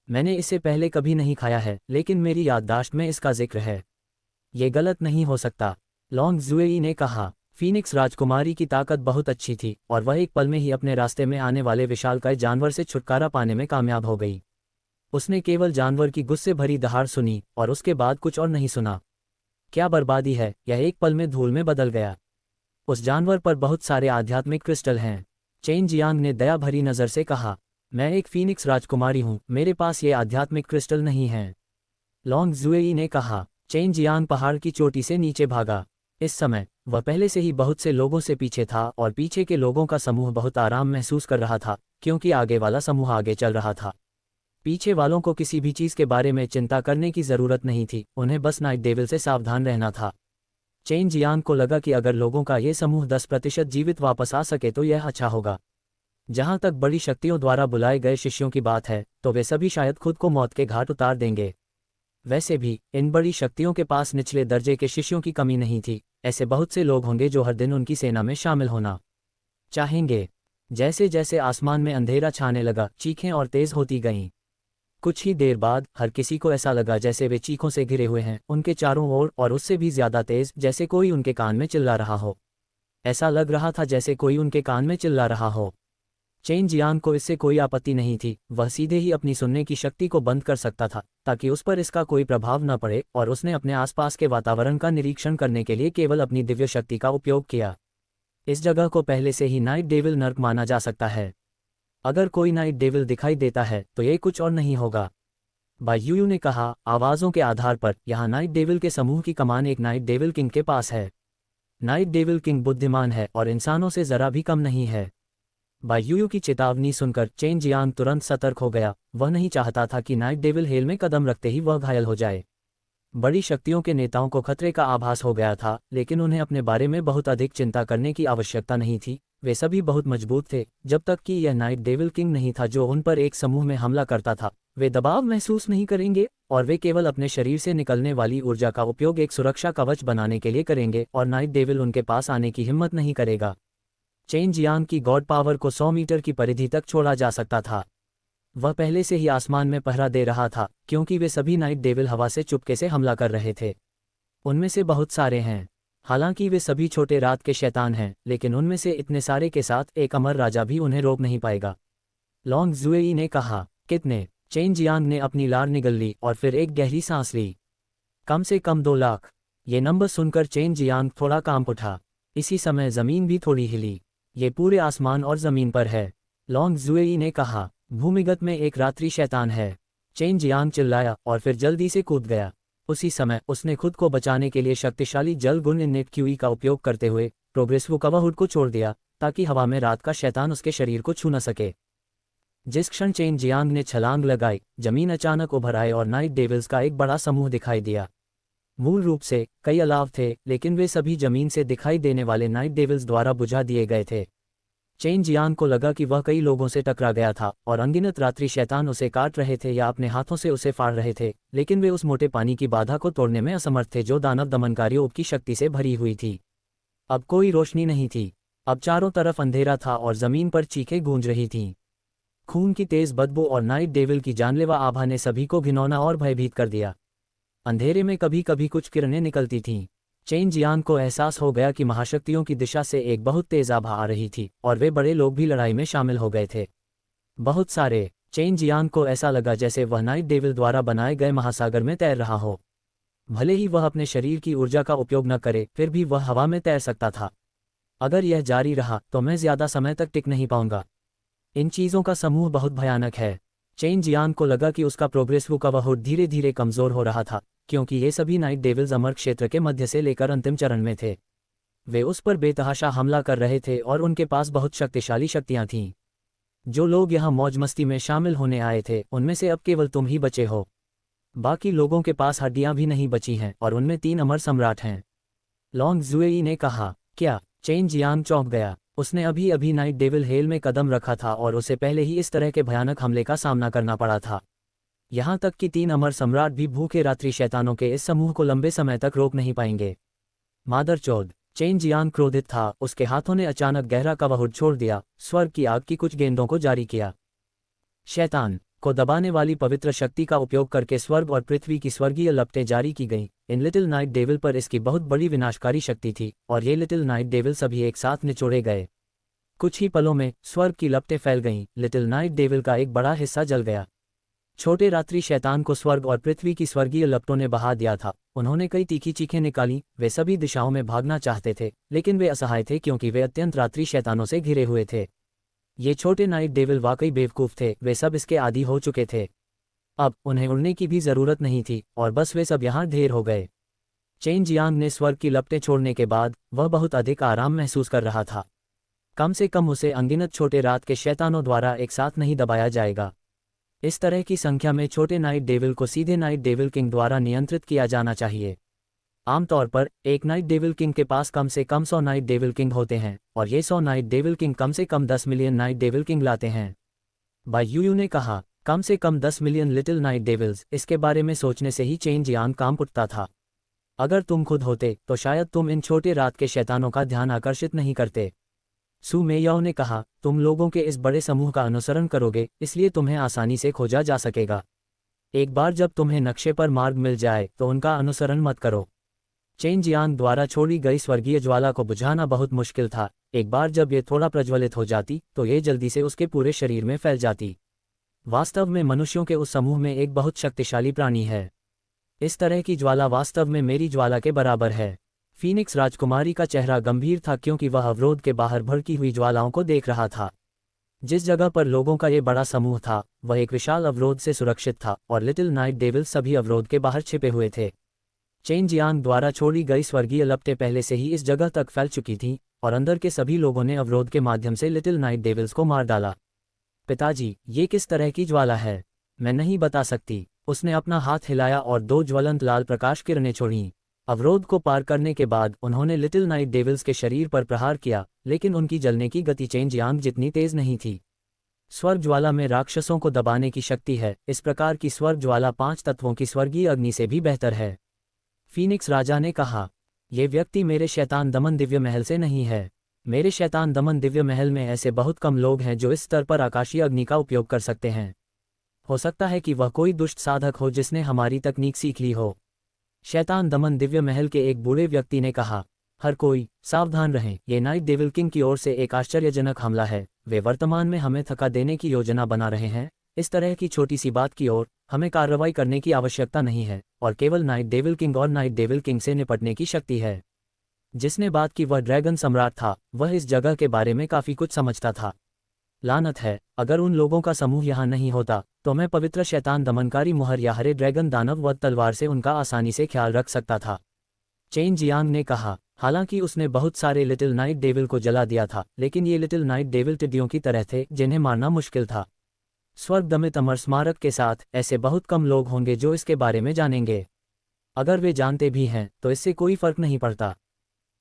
मैंने इसे पहले कभी नहीं खाया है, लेकिन मेरी याददाश्त में इसका जिक्र है। ये गलत नहीं हो सकता, लॉन्ग जुएई ने कहा। फीनिक्स राजकुमारी की ताकत बहुत अच्छी थी, और वह एक पल में ही अपने रास्ते में आने वाले विशालकाय जानवर से छुटकारा पाने में कामयाब हो गई। उसने केवल जानवर की गुस्से भरी दहाड़ सुनी, और उसके बाद कुछ और नहीं सुना। क्या बर्बादी है! यह एक पल में धूल में बदल गया। उस जानवर पर बहुत सारे आध्यात्मिक क्रिस्टल हैं। चेन जियांग ने दया भरी नज़र से कहा, मैं एक फीनिक्स राजकुमारी हूँ, मेरे पास ये आध्यात्मिक क्रिस्टल नहीं हैं। लॉन्ग जुएई ने कहा। चेन जियांग पहाड़ की चोटी से नीचे भागा। इस समय वह पहले से ही बहुत से लोगों से पीछे था, और पीछे के लोगों का समूह बहुत आराम महसूस कर रहा था, क्योंकि आगे वाला समूह आगे चल रहा था। पीछे वालों को किसी भी चीज़ के बारे में चिंता करने की ज़रूरत नहीं थी, उन्हें बस नाइट डेविल से सावधान रहना था। चेन जियांग को लगा कि अगर लोगों का ये समूह 10% जीवित वापस आ सके तो यह अच्छा होगा। जहाँ तक बड़ी शक्तियों द्वारा बुलाए गए शिष्यों की बात है, तो वे सभी शायद खुद को मौत के घाट उतार देंगे। वैसे भी इन बड़ी शक्तियों के पास निचले दर्जे के शिष्यों की कमी नहीं थी। ऐसे बहुत से लोग होंगे जो हर दिन उनकी सेना में शामिल होना चाहेंगे। जैसे जैसे आसमान में अंधेरा छाने लगा, चीखें और तेज होती गईं। कुछ ही देर बाद हर किसी को ऐसा लगा जैसे वे चीखों से घिरे हुए हैं उनके चारों ओर, और उससे भी ज्यादा तेज, जैसे कोई उनके कान में चिल्ला रहा हो। ऐसा लग रहा था जैसे कोई उनके कान में चिल्ला रहा हो। चेन जियांग को इससे कोई आपत्ति नहीं थी। वह सीधे ही अपनी सुनने की शक्ति को बंद कर सकता था, ताकि उस पर इसका कोई प्रभाव न पड़े, और उसने अपने आसपास के वातावरण का निरीक्षण करने के लिए केवल अपनी दिव्य शक्ति का उपयोग किया। इस जगह को पहले से ही नाइट डेविल नर्क माना जा सकता है। अगर कोई नाइट डेविल दिखाई देता है तो ये कुछ और नहीं होगा। बाई यूयू ने कहा, आवाज़ों के आधार पर यहाँ नाइट डेविल के समूह की कमान एक नाइट डेविल किंग के पास है। नाइट डेविल किंग बुद्धिमान है और इंसानों से ज़रा भी कम नहीं है। बाई यूयू की चेतावनी सुनकर चेन जियांग तुरंत सतर्क हो गया। वह नहीं चाहता था कि नाइट डेविल हेल में कदम रखते ही वह घायल हो जाए। बड़ी शक्तियों के नेताओं को खतरे का आभास हो गया था, लेकिन उन्हें अपने बारे में बहुत अधिक चिंता करने की आवश्यकता नहीं थी। वे सभी बहुत मजबूत थे, जब तक कि यह नाइट डेविल किंग नहीं था जो उन पर एक समूह में हमला करता था। वे दबाव महसूस नहीं करेंगे, और वे केवल अपने शरीर से निकलने वाली ऊर्जा का उपयोग एक सुरक्षा कवच बनाने के लिए करेंगे, और नाइट डेविल उनके पास आने की हिम्मत नहीं करेगा। चेन जियांग की गॉड पावर को 100 मीटर की परिधि तक छोड़ा जा सकता था। वह पहले से ही आसमान में पहरा दे रहा था, क्योंकि वे सभी नाइट डेविल हवा से चुपके से हमला कर रहे थे। उनमें से बहुत सारे हैं। हालांकि वे सभी छोटे रात के शैतान हैं, लेकिन उनमें से इतने सारे के साथ एक अमर राजा भी उन्हें रोक नहीं पाएगा। लॉन्ग जुएई ने कहा। कितने? चेन जियांग ने अपनी लार निगल ली और फिर एक गहरी सांस ली। कम से कम 2 लाख। ये नंबर सुनकर चेन जियांग थोड़ा कांप उठा। इसी समय जमीन भी थोड़ी हिली। ये पूरे आसमान और जमीन पर है। लॉन्ग जुएई ने कहा, भूमिगत में एक रात्रि शैतान है। चेन जियांग चिल्लाया और फिर जल्दी से कूद गया। उसी समय उसने खुद को बचाने के लिए शक्तिशाली जल गुण इन्नेट क्यूई का उपयोग करते हुए प्रोग्रेसिव कवरहुड को छोड़ दिया, ताकि हवा में रात का शैतान उसके शरीर को छू न सके। जिस क्षण चेन जियांग ने छलांग लगाई, जमीन अचानक उभर आई और नाइट डेविल्स का एक बड़ा समूह दिखाई दिया। मूल रूप से कई अलाव थे, लेकिन वे सभी जमीन से दिखाई देने वाले नाइट डेविल्स द्वारा बुझा दिए गए थे। चेन जियांग को लगा कि वह कई लोगों से टकरा गया था और अनगिनत रात्रि शैतान उसे काट रहे थे या अपने हाथों से उसे फाड़ रहे थे, लेकिन वे उस मोटे पानी की बाधा को तोड़ने में असमर्थ थे जो दानव दमनकारियों की शक्ति से भरी हुई थी। अब कोई रोशनी नहीं थी। अब चारों तरफ अंधेरा था और जमीन पर चीखें गूंज रही थीं। खून की तेज बदबू और नाइट डेविल की जानलेवा आभा ने सभी को घिनौना और भयभीत कर दिया। अंधेरे में कभी कभी कुछ किरणें निकलती थीं। चेन जियांग को एहसास हो गया कि महाशक्तियों की दिशा से एक बहुत तेज आभा आ रही थी और वे बड़े लोग भी लड़ाई में शामिल हो गए थे। बहुत सारे। चेन जियांग को ऐसा लगा जैसे वह नाइट डेविल द्वारा बनाए गए महासागर में तैर रहा हो। भले ही वह अपने शरीर की ऊर्जा का उपयोग न करे, फिर भी वह हवा में तैर सकता था। अगर यह जारी रहा तो मैं ज्यादा समय तक टिक नहीं पाऊंगा। इन चीजों का समूह बहुत भयानक है। चेन जियांग को लगा कि उसका प्रोग्रेसिव कवरहुड धीरे धीरे कमजोर हो रहा था, क्योंकि ये सभी नाइट डेविल्स अमर क्षेत्र के मध्य से लेकर अंतिम चरण में थे। वे उस पर बेतहाशा हमला कर रहे थे और उनके पास बहुत शक्तिशाली शक्तियां थीं। जो लोग यहाँ मौज मस्ती में शामिल होने आए थे, उनमें से अब केवल तुम ही बचे हो। बाकी लोगों के पास हड्डियां भी नहीं बची हैं और उनमें 3 अमर सम्राट हैं। लॉन्ग जुएई ने कहा। क्या? चेन जियांग चौंक गया। उसने अभी अभी नाइट डेविल हेल में कदम रखा था और उसे पहले ही इस तरह के भयानक हमले का सामना करना पड़ा था। यहाँ तक कि 3 अमर सम्राट भी भूखे रात्रि शैतानों के इस समूह को लंबे समय तक रोक नहीं पाएंगे। मादरचोद! चेन जियांग क्रोधित था। उसके हाथों ने अचानक गहरा कवरहुड छोड़ दिया, स्वर्ग की आग की कुछ गेंदों को जारी किया। शैतान को दबाने वाली पवित्र शक्ति का उपयोग करके स्वर्ग और पृथ्वी की स्वर्गीय लपटें जारी की गईं। इन लिटिल नाइट डेविल पर इसकी बहुत बड़ी विनाशकारी शक्ति थी और ये लिटिल नाइट डेविल सभी एक साथ निचोड़े गए। कुछ ही पलों में स्वर्ग की लपटें फैल गईं। लिटिल नाइट डेविल का एक बड़ा हिस्सा जल गया। छोटे रात्रि शैतान को स्वर्ग और पृथ्वी की स्वर्गीय लपटों ने बहा दिया था। उन्होंने कई तीखी चीखें निकाली। वे सभी दिशाओं में भागना चाहते थे, लेकिन वे असहाय थे क्योंकि वे अत्यंत रात्रि शैतानों से घिरे हुए थे। ये छोटे नाइट डेविल वाकई बेवकूफ थे। वे सब इसके आदी हो चुके थे। अब उन्हें उड़ने की भी जरूरत नहीं थी और बस वे सब यहाँ ढेर हो गए। चेन जियांग ने स्वर्ग की लपटें छोड़ने के बाद वह बहुत अधिक आराम महसूस कर रहा था। कम से कम उसे अनगिनत छोटे रात के शैतानों द्वारा एक साथ नहीं दबाया जाएगा। इस तरह की संख्या में छोटे नाइट डेविल को सीधे नाइट डेविल किंग द्वारा नियंत्रित किया जाना चाहिए। आमतौर पर एक नाइट डेविल किंग के पास कम से कम 100 नाइट डेविल किंग होते हैं और ये 100 नाइट डेविल किंग कम से कम 10 मिलियन नाइट डेविल किंग लाते हैं। बाय यूयू ने कहा। कम से कम 10 मिलियन लिटिल नाइट डेविल्स। इसके बारे में सोचने से ही चेन जियांग कांप उठता था। अगर तुम खुद होते तो शायद तुम इन छोटे रात के शैतानों का ध्यान आकर्षित नहीं करते। सू मेयाओ ने कहा। तुम लोगों के इस बड़े समूह का अनुसरण करोगे, इसलिए तुम्हें आसानी से खोजा जा सकेगा। एक बार जब तुम्हें नक्शे पर मार्ग मिल जाए तो उनका अनुसरण मत करो। चेन जियांग द्वारा छोड़ी गई स्वर्गीय ज्वाला को बुझाना बहुत मुश्किल था। एक बार जब ये थोड़ा प्रज्वलित हो जाती तो ये जल्दी से उसके पूरे शरीर में फैल जाती। वास्तव में मनुष्यों के उस समूह में एक बहुत शक्तिशाली प्राणी है। इस तरह की ज्वाला वास्तव में मेरी ज्वाला के बराबर है। फीनिक्स राजकुमारी का चेहरा गंभीर था क्योंकि वह अवरोध के बाहर भड़की हुई ज्वालाओं को देख रहा था। जिस जगह पर लोगों का ये बड़ा समूह था वह एक विशाल अवरोध से सुरक्षित था और लिटिल नाइट डेविल सभी अवरोध के बाहर छिपे हुए थे। चेन जियांग द्वारा छोड़ी गई स्वर्गीय लपटें पहले से ही इस जगह तक फैल चुकी थीं और अंदर के सभी लोगों ने अवरोध के माध्यम से लिटिल नाइट डेविल्स को मार डाला। पिताजी, ये किस तरह की ज्वाला है? मैं नहीं बता सकती। उसने अपना हाथ हिलाया और 2 ज्वलंत लाल प्रकाश किरणें छोड़ीं। अवरोध को पार करने के बाद उन्होंने लिटिल नाइट डेविल्स के शरीर पर प्रहार किया, लेकिन उनकी जलने की गति चेन जियांग जितनी तेज नहीं थी। स्वर्ग ज्वाला में राक्षसों को दबाने की शक्ति है। इस प्रकार की स्वर्ग ज्वाला 5 तत्वों की स्वर्गीय अग्नि से भी बेहतर है। फीनिक्स राजा ने कहा। यह व्यक्ति मेरे शैतान दमन दिव्य महल से नहीं है। मेरे शैतान दमन दिव्य महल में ऐसे बहुत कम लोग हैं जो इस स्तर पर आकाशीय अग्नि का उपयोग कर सकते हैं। हो सकता है कि वह कोई दुष्ट साधक हो जिसने हमारी तकनीक सीख ली हो। शैतान दमन दिव्य महल के एक बूढ़े व्यक्ति ने कहा। हर कोई सावधान रहें, ये नाइट डेविल किंग की ओर से एक आश्चर्यजनक हमला है। वे वर्तमान में हमें थका देने की योजना बना रहे हैं। इस तरह की छोटी सी बात की ओर हमें कार्रवाई करने की आवश्यकता नहीं है और केवल नाइट डेविल किंग और नाइट डेविल किंग से निपटने की शक्ति है। जिसने बात की वह ड्रैगन सम्राट था। वह इस जगह के बारे में काफी कुछ समझता था। लानत है, अगर उन लोगों का समूह यहाँ नहीं होता तो मैं पवित्र शैतान दमनकारी मुहर या हरे ड्रैगन दानव व तलवार से उनका आसानी से ख्याल रख सकता था। चेन जियांग ने कहा। हालांकि उसने बहुत सारे लिटिल नाइट डेविल को जला दिया था, लेकिन ये लिटिल नाइट डेविल टिड्डियों की तरह थे जिन्हें मारना मुश्किल था। स्वर्गदमित अमर स्मारक के साथ ऐसे बहुत कम लोग होंगे जो इसके बारे में जानेंगे। अगर वे जानते भी हैं तो इससे कोई फर्क नहीं पड़ता।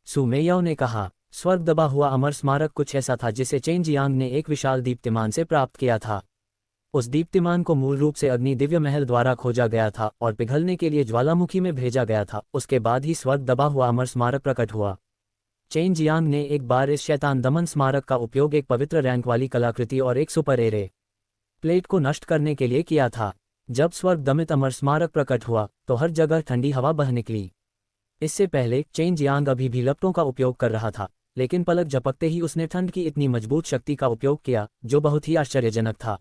सु मेयाओ ने कहा। स्वर्ग दबा हुआ अमर स्मारक कुछ ऐसा था जिसे चेन जियांग ने एक विशाल दीप्तिमान से प्राप्त किया था। उस दीप्तिमान को मूल रूप से अग्नि दिव्य महल द्वारा खोजा गया था और पिघलने के लिए ज्वालामुखी में भेजा गया था। उसके बाद ही स्वर्ग दबा हुआ अमर स्मारक प्रकट हुआ। चेन जियांग ने एक बार इस शैतान दमन स्मारक का उपयोग एक पवित्र रैंक वाली कलाकृति और एक सुपर एरे प्लेट को नष्ट करने के लिए किया था। जब स्वर्ग दमित अमर स्मारक प्रकट हुआ तो हर जगह ठंडी हवा बह निकली। इससे पहले चेन जियांग अभी भी लपटों का उपयोग कर रहा था, लेकिन पलक झपकते ही उसने ठंड की इतनी मजबूत शक्ति का उपयोग किया जो बहुत ही आश्चर्यजनक था।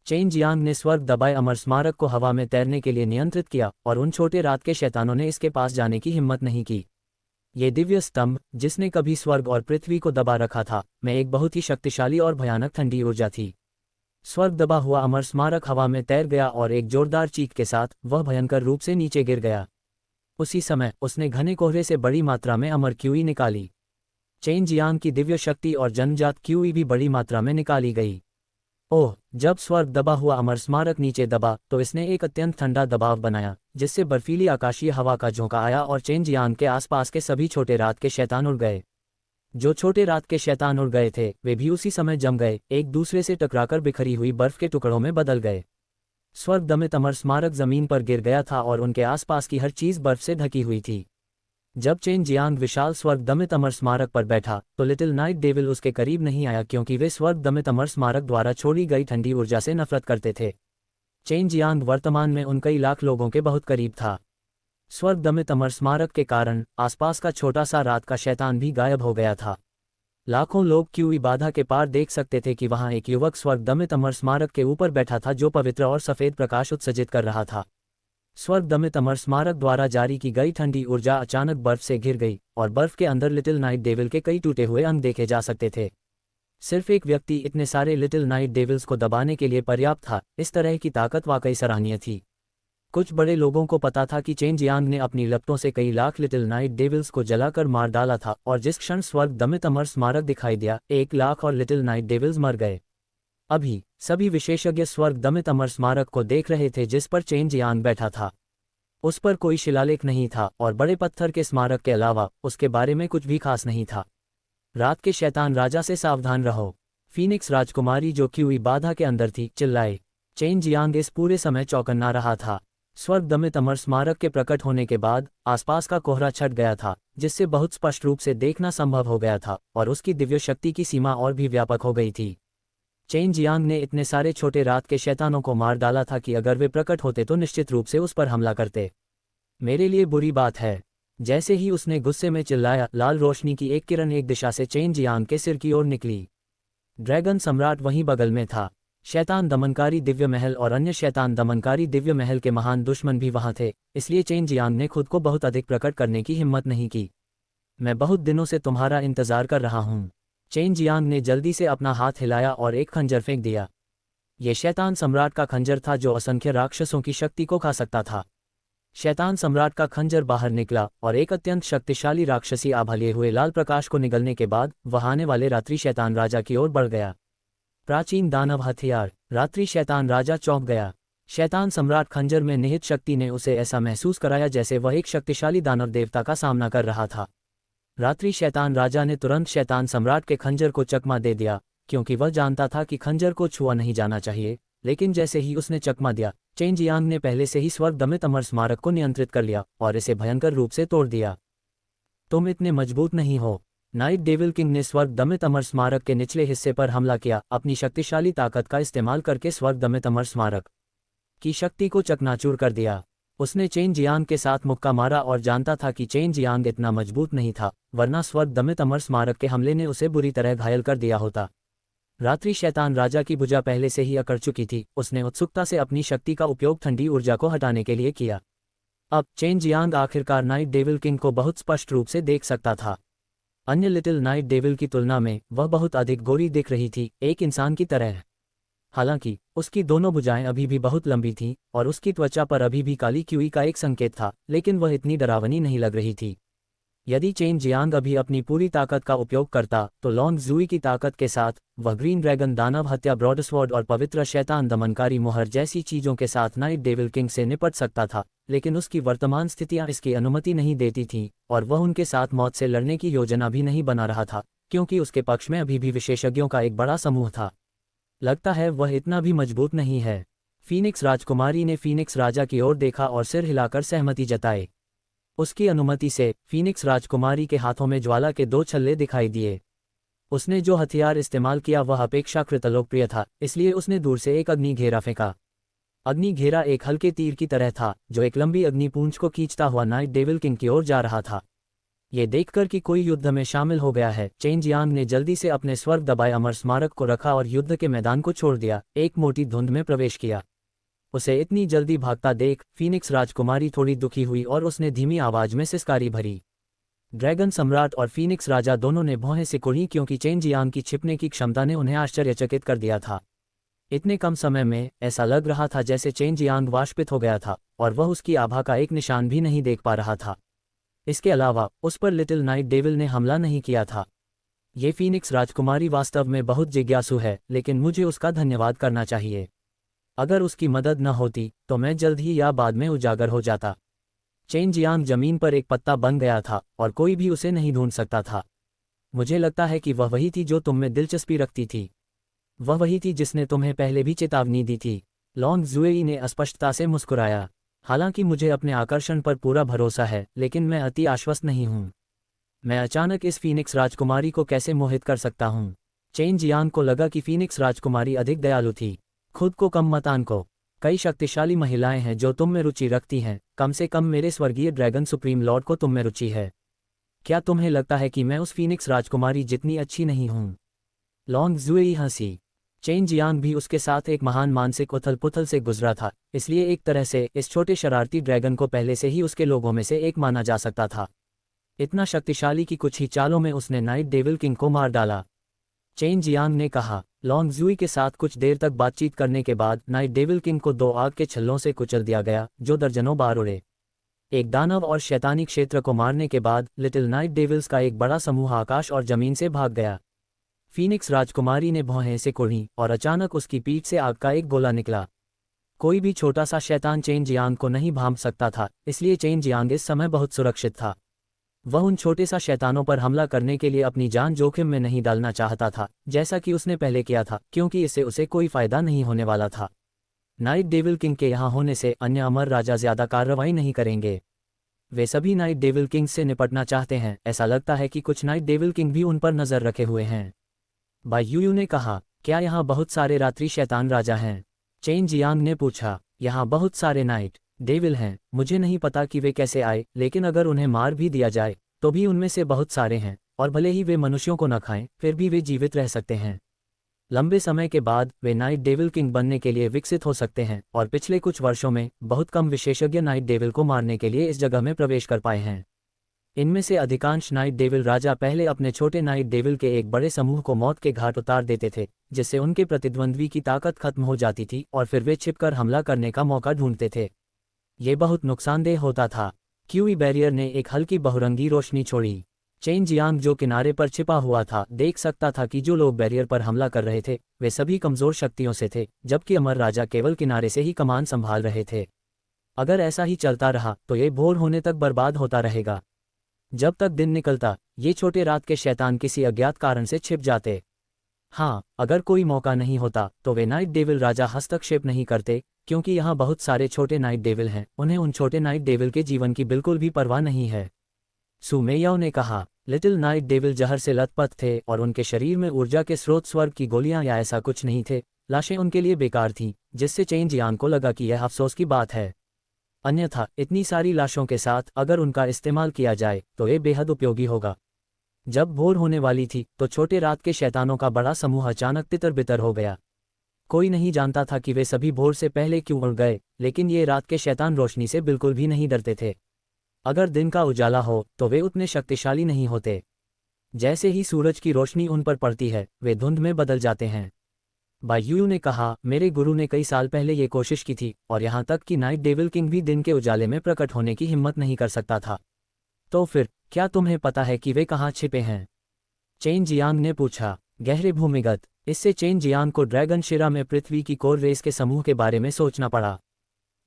चेन जियांग ने स्वर्ग दबाए अमर स्मारक को हवा में तैरने के लिए नियंत्रित किया और उन छोटे रात के शैतानों ने इसके पास जाने की हिम्मत नहीं की। ये दिव्य स्तंभ, जिसने कभी स्वर्ग और पृथ्वी को दबा रखा था, में एक बहुत ही शक्तिशाली और भयानक ठंडी ऊर्जा थी। स्वर्ग दबा हुआ अमर स्मारक हवा में तैर गया और एक जोरदार चीख के साथ वह भयंकर रूप से नीचे गिर गया। उसी समय उसने घने कोहरे से बड़ी मात्रा में अमर क्यूई निकाली। चेन जियांग की दिव्य शक्ति और जन्मजात क्यूई भी बड़ी मात्रा में निकाली गई। ओह, जब स्वर्ग दबा हुआ अमर स्मारक नीचे दबा तो इसने एक अत्यंत ठंडा दबाव बनाया, जिससे बर्फीली आकाशीय हवा का झोंका आया और चेन जियांग के आसपास के सभी छोटे रात के शैतान उड़ गए। जो छोटे रात के शैतान उड़ गए थे वे भी उसी समय जम गए, एक दूसरे से टकराकर बिखरी हुई बर्फ के टुकड़ों में बदल गए। स्वर्ग दमित अमर स्मारक जमीन पर गिर गया था और उनके आसपास की हर चीज बर्फ से ढकी हुई थी। जब चेन जियांग विशाल स्वर्ग दमित अमर स्मारक पर बैठा तो लिटिल नाइट डेविल उसके करीब नहीं आया, क्योंकि वे स्वर्ग दमित अमर स्मारक द्वारा छोड़ी गई ठंडी ऊर्जा से नफरत करते थे। चेन जियांग वर्तमान में उन कई लाख लोगों के बहुत करीब था। स्वर्ग दमित अमर स्मारक के कारण आसपास का छोटा सा रात का शैतान भी गायब हो गया था। लाखों लोग क्यूई बाधा के पार देख सकते थे कि वहां एक युवक स्वर्ग दमित अमर स्मारक के ऊपर बैठा था जो पवित्र और सफेद प्रकाश उत्सर्जित कर रहा था। स्वर्ग दमित अमर स्मारक द्वारा जारी की गई ठंडी ऊर्जा अचानक बर्फ से घिर गई और बर्फ के अंदर लिटिल नाइट डेविल के कई टूटे हुए अंग देखे जा सकते थे। सिर्फ एक व्यक्ति इतने सारे लिटिल नाइट डेविल्स को दबाने के लिए पर्याप्त था। इस तरह की ताकत वाकई सराहनीय थी। कुछ बड़े लोगों को पता था कि चेन जियांग ने अपनी लपटों से कई लाख लिटिल नाइट डेविल्स को जलाकर मार डाला था, और जिस क्षण स्वर्ग दमित अमर स्मारक दिखाई दिया 1 लाख और लिटिल नाइट डेविल्स मर गए। अभी सभी विशेषज्ञ स्वर्ग दमित अमर स्मारक को देख रहे थे जिस पर चेन जियांग बैठा था। उस पर कोई शिलालेख नहीं था और बड़े पत्थर के स्मारक के अलावा उसके बारे में कुछ भी खास नहीं था। रात के शैतान राजा से सावधान रहो। फीनिक्स राजकुमारी जो क्यूई बाधा के अंदर थी चिल्लाए। चेन जियांग इस पूरे समय चौकन्ना रहा था। स्वर्ग दमित अमर स्मारक के प्रकट होने के बाद आसपास का कोहरा छट गया था, जिससे बहुत स्पष्ट रूप से देखना संभव हो गया था और उसकी दिव्य शक्ति की सीमा और भी व्यापक हो गई थी। चेन जियांग ने इतने सारे छोटे रात के शैतानों को मार डाला था कि अगर वे प्रकट होते तो निश्चित रूप से उस पर हमला करते। मेरे लिए बुरी बात है। जैसे ही उसने गुस्से में चिल्लाया, लाल रोशनी की एक किरण एक दिशा से चेन जियांग के सिर की ओर निकली। ड्रैगन सम्राट वहीं बगल में था। शैतान दमनकारी दिव्य महल और अन्य शैतान दमनकारी दिव्य महल के महान दुश्मन भी वहां थे, इसलिए चेन जियांग ने खुद को बहुत अधिक प्रकट करने की हिम्मत नहीं की। मैं बहुत दिनों से तुम्हारा इंतजार कर रहा हूं। चेन जियांग ने जल्दी से अपना हाथ हिलाया और एक खंजर फेंक दिया। यह शैतान सम्राट का खंजर था जो असंख्य राक्षसों की शक्ति को खा सकता था। शैतान सम्राट का खंजर बाहर निकला और एक अत्यंत शक्तिशाली राक्षसी आभा लिए हुए लाल प्रकाश को निगलने के बाद वह आने वाले रात्रि शैतान राजा की ओर बढ़ गया। प्राचीन दानव हथियार। रात्रि शैतान राजा चौंक गया। शैतान सम्राट खंजर में निहित शक्ति ने उसे ऐसा महसूस कराया जैसे वह एक शक्तिशाली दानव देवता का सामना कर रहा था। रात्रि शैतान राजा ने तुरंत शैतान सम्राट के खंजर को चकमा दे दिया, क्योंकि वह जानता था कि खंजर को छुआ नहीं जाना चाहिए। लेकिन जैसे ही उसने चकमा दिया, चेन जियांग ने पहले से ही स्वर्ग दमित अमर स्मारक को नियंत्रित कर लिया और इसे भयंकर रूप से तोड़ दिया। तुम इतने मजबूत नहीं हो। नाइट डेविल किंग ने स्वर्ग दमित अमर स्मारक के निचले हिस्से पर हमला किया, अपनी शक्तिशाली ताकत का इस्तेमाल करके स्वर्ग दमित अमर स्मारक की शक्ति को चकनाचूर कर दिया। उसने चेन जियांग के साथ मुक्का मारा और जानता था कि चेन जियांग इतना मजबूत नहीं था, वरना स्वर्ग दमित अमर स्मारक के हमले ने उसे बुरी तरह घायल कर दिया होता। रात्रि शैतान राजा की भुजा पहले से ही अकड़ चुकी थी, उसने उत्सुकता से अपनी शक्ति का उपयोग ठंडी ऊर्जा को हटाने के लिए किया। अब चेन जियांग आखिरकार नाइट डेविल किंग को बहुत स्पष्ट रूप से देख सकता था। अन्य लिटिल नाइट डेविल की तुलना में वह बहुत अधिक गोरी दिख रही थी, एक इंसान की तरह। हालांकि उसकी दोनों भुजाएं अभी भी बहुत लंबी थीं और उसकी त्वचा पर अभी भी काली क्यूई का एक संकेत था, लेकिन वह इतनी डरावनी नहीं लग रही थी। यदि चेन जियांग अभी अपनी पूरी ताकत का उपयोग करता तो लॉन्ग जूई की ताकत के साथ वह ग्रीन ड्रैगन दानव हत्या ब्रॉडस्वर्ड और पवित्र शैतान दमनकारी मोहर जैसी चीजों के साथ नाइट डेविल किंग से निपट सकता था, लेकिन उसकी वर्तमान स्थितियां इसकी अनुमति नहीं देती थीं और वह उनके साथ मौत से लड़ने की योजना भी नहीं बना रहा था, क्योंकि उसके पक्ष में अभी भी विशेषज्ञों का एक बड़ा समूह था। लगता है वह इतना भी मजबूत नहीं है। फीनिक्स राजकुमारी ने फीनिक्स राजा की ओर देखा और सिर हिलाकर सहमति जताई। उसकी अनुमति से फीनिक्स राजकुमारी के हाथों में ज्वाला के 2 छल्ले दिखाई दिए। उसने जो हथियार इस्तेमाल किया वह अपेक्षाकृत लोकप्रिय था, इसलिए उसने दूर से एक अग्नि घेरा फेंका। अग्नि घेरा एक हल्के तीर की तरह था जो एक लंबी अग्नि पूंछ को खींचता हुआ नाइट डेविल किंग की ओर जा रहा था। ये देखकर कि कोई युद्ध में शामिल हो गया है, चेन जियांग ने जल्दी से अपने स्वर्ग दबाए अमर स्मारक को रखा और युद्ध के मैदान को छोड़ दिया, एक मोटी धुंध में प्रवेश किया। उसे इतनी जल्दी भागता देख फीनिक्स राजकुमारी थोड़ी दुखी हुई और उसने धीमी आवाज में सिसकारी भरी। ड्रैगन सम्राट और फीनिक्स राजा दोनों ने भौहें सिकुड़ी, क्योंकि चेन जियांग की छिपने की क्षमता ने उन्हें आश्चर्यचकित कर दिया था। इतने कम समय में ऐसा लग रहा था जैसे चेन जियांग वाष्पित हो गया था और वह उसकी आभा का एक निशान भी नहीं देख पा रहा था। इसके अलावा उस पर लिटिल नाइट डेविल ने हमला नहीं किया था। ये फीनिक्स राजकुमारी वास्तव में बहुत जिज्ञासु है, लेकिन मुझे उसका धन्यवाद करना चाहिए। अगर उसकी मदद न होती तो मैं जल्द ही या बाद में उजागर हो जाता। चेन जियांग जमीन पर एक पत्ता बन गया था और कोई भी उसे नहीं ढूंढ सकता था। मुझे लगता है कि वह वही थी जो तुम में दिलचस्पी रखती थी। वह वही थी जिसने तुम्हें पहले भी चेतावनी दी थी। लॉन्ग जुएई ने स्पष्टता से मुस्कुराया। हालांकि मुझे अपने आकर्षण पर पूरा भरोसा है, लेकिन मैं अति आश्वस्त नहीं हूं। मैं अचानक इस फीनिक्स राजकुमारी को कैसे मोहित कर सकता हूं? चेन जियांग को लगा कि फीनिक्स राजकुमारी अधिक दयालु थी। खुद को कम मत आंको। कई शक्तिशाली महिलाएं हैं जो तुम में रुचि रखती हैं, कम से कम मेरे स्वर्गीय ड्रैगन सुप्रीम लॉर्ड को तुम में रुचि है। क्या तुम्हें लगता है कि मैं उस फीनिक्स राजकुमारी जितनी अच्छी नहीं हूं? लॉन्ग जुएई हंसी। चेन जियांग भी उसके साथ एक महान मानसिक उथल पुथल से गुजरा था, इसलिए एक तरह से इस छोटे शरारती ड्रैगन को पहले से ही उसके लोगों में से एक माना जा सकता था। इतना शक्तिशाली कि कुछ ही चालों में उसने नाइट डेविल किंग को मार डाला। चेन जियांग ने कहा। लॉन्ग जुई के साथ कुछ देर तक बातचीत करने के बाद नाइट डेविल किंग को 2 आग के छल्लों से कुचल दिया गया, जो दर्जनों बार उड़े। एक दानव और शैतानी क्षेत्र को मारने के बाद लिटिल नाइट डेविल्स का एक बड़ा समूह आकाश और जमीन से भाग गया। फीनिक्स राजकुमारी ने भौहें सिकुड़ी और अचानक उसकी पीठ से आग का एक गोला निकला। कोई भी छोटा सा शैतान चेन जियांग को नहीं भांप सकता था, इसलिए चेन जियांग इस समय बहुत सुरक्षित था। वह उन छोटे सा शैतानों पर हमला करने के लिए अपनी जान जोखिम में नहीं डालना चाहता था, जैसा कि उसने पहले किया था, क्योंकि इससे उसे कोई फायदा नहीं होने वाला था। नाइट डेविल किंग के यहाँ होने से अन्य अमर राजा ज्यादा कार्रवाई नहीं करेंगे। वे सभी नाइट डेविल किंग से निपटना चाहते हैं। ऐसा लगता है कि कुछ नाइट डेविल किंग भी उन पर नजर रखे हुए हैं। बाई यूयू ने कहा, क्या यहाँ बहुत सारे रात्रि शैतान राजा हैं? चेन जियांग ने पूछा। यहाँ बहुत सारे नाइट डेविल हैं, मुझे नहीं पता कि वे कैसे आए, लेकिन अगर उन्हें मार भी दिया जाए तो भी उनमें से बहुत सारे हैं, और भले ही वे मनुष्यों को न खाएं, फिर भी वे जीवित रह सकते हैं। लंबे समय के बाद वे नाइट डेविल किंग बनने के लिए विकसित हो सकते हैं, और पिछले कुछ वर्षों में बहुत कम विशेषज्ञ नाइट डेविल को मारने के लिए इस जगह में प्रवेश कर पाए हैं। इनमें से अधिकांश नाइट डेविल राजा पहले अपने छोटे नाइट डेविल के एक बड़े समूह को मौत के घाट उतार देते थे, जिससे उनके प्रतिद्वंद्वी की ताकत खत्म हो जाती थी और फिर वे छिपकर हमला करने का मौका ढूंढते थे। ये बहुत नुकसानदेह होता था। क्यूई बैरियर ने एक हल्की बहुरंगी रोशनी छोड़ी। चेन जियांग जो किनारे पर छिपा हुआ था देख सकता था कि जो लोग बैरियर पर हमला कर रहे थे वे सभी कमजोर शक्तियों से थे, जबकि अमर राजा केवल किनारे से ही कमान संभाल रहे थे। अगर ऐसा ही चलता रहा तो ये भोर होने तक बर्बाद होता रहेगा। जब तक दिन निकलता ये छोटे रात के शैतान किसी अज्ञात कारण से छिप जाते। हाँ, अगर कोई मौका नहीं होता तो वे नाइट डेविल राजा हस्तक्षेप नहीं करते, क्योंकि यहाँ बहुत सारे छोटे नाइट डेविल हैं, उन्हें उन छोटे नाइट डेविल के जीवन की बिल्कुल भी परवाह नहीं है। सु मेयाओ ने कहा। लिटिल नाइट डेविल जहर से लथपथ थे और उनके शरीर में ऊर्जा के स्रोत स्वर्ग की गोलियां या ऐसा कुछ नहीं थे। लाशें उनके लिए बेकार थीं, जिससे चेन जियांग को लगा कि यह अफसोस की बात है। अन्यथा इतनी सारी लाशों के साथ अगर उनका इस्तेमाल किया जाए तो ये बेहद उपयोगी होगा। जब भोर होने वाली थी तो छोटे रात के शैतानों का बड़ा समूह अचानक तितर बितर हो गया। कोई नहीं जानता था कि वे सभी भोर से पहले क्यों उड़ गए, लेकिन ये रात के शैतान रोशनी से बिल्कुल भी नहीं डरते थे। अगर दिन का उजाला हो तो वे उतने शक्तिशाली नहीं होते। जैसे ही सूरज की रोशनी उन पर पड़ती है वे धुंध में बदल जाते हैं। बायू ने कहा, मेरे गुरु ने कई साल पहले ये कोशिश की थी और यहाँ तक कि नाइट डेविल किंग भी दिन के उजाले में प्रकट होने की हिम्मत नहीं कर सकता था। तो फिर क्या तुम्हें पता है कि वे कहाँ छिपे हैं? चेन जियांग ने पूछा। गहरे भूमिगत। इससे चेन जियांग को ड्रैगन शिरा में पृथ्वी की कोर रेस के समूह के बारे में सोचना पड़ा।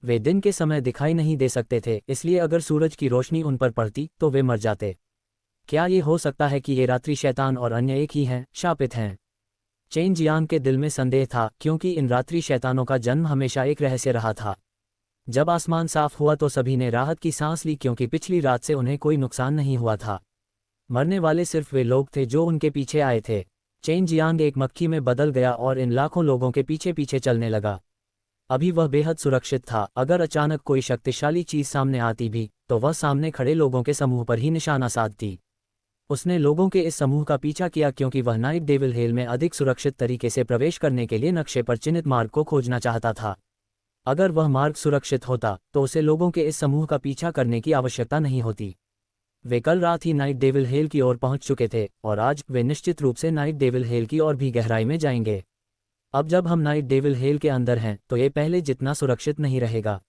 वे दिन के समय दिखाई नहीं दे सकते थे, इसलिए अगर सूरज की रोशनी उन पर पड़ती तो वे मर जाते। क्या ये हो सकता है कि ये रात्रि शैतान और अन्य एक ही हैं, शापित हैं? चेन जियांग के दिल में संदेह था, क्योंकि इन रात्रि शैतानों का जन्म हमेशा एक रहस्य रहा था। जब आसमान साफ हुआ तो सभी ने राहत की सांस ली, क्योंकि पिछली रात से उन्हें कोई नुकसान नहीं हुआ था। मरने वाले सिर्फ वे लोग थे जो उनके पीछे आए थे। चेन जियांग एक मक्खी में बदल गया और इन लाखों लोगों के पीछे पीछे चलने लगा। अभी वह बेहद सुरक्षित था। अगर अचानक कोई शक्तिशाली चीज सामने आती भी तो वह सामने खड़े लोगों के समूह पर ही निशाना साधती। उसने लोगों के इस समूह का पीछा किया क्योंकि वह नाइट डेविल हेल में अधिक सुरक्षित तरीके से प्रवेश करने के लिए नक्शे पर चिन्हित मार्ग को खोजना चाहता था। अगर वह मार्ग सुरक्षित होता तो उसे लोगों के इस समूह का पीछा करने की आवश्यकता नहीं होती। वे कल रात ही नाइट डेविल हेल की ओर पहुंच चुके थे और आज वे निश्चित रूप से नाइट डेविल हेल की ओर भी गहराई में जाएंगे। अब जब हम नाइट डेविल हेल के अंदर हैं तो ये पहले जितना सुरक्षित नहीं रहेगा।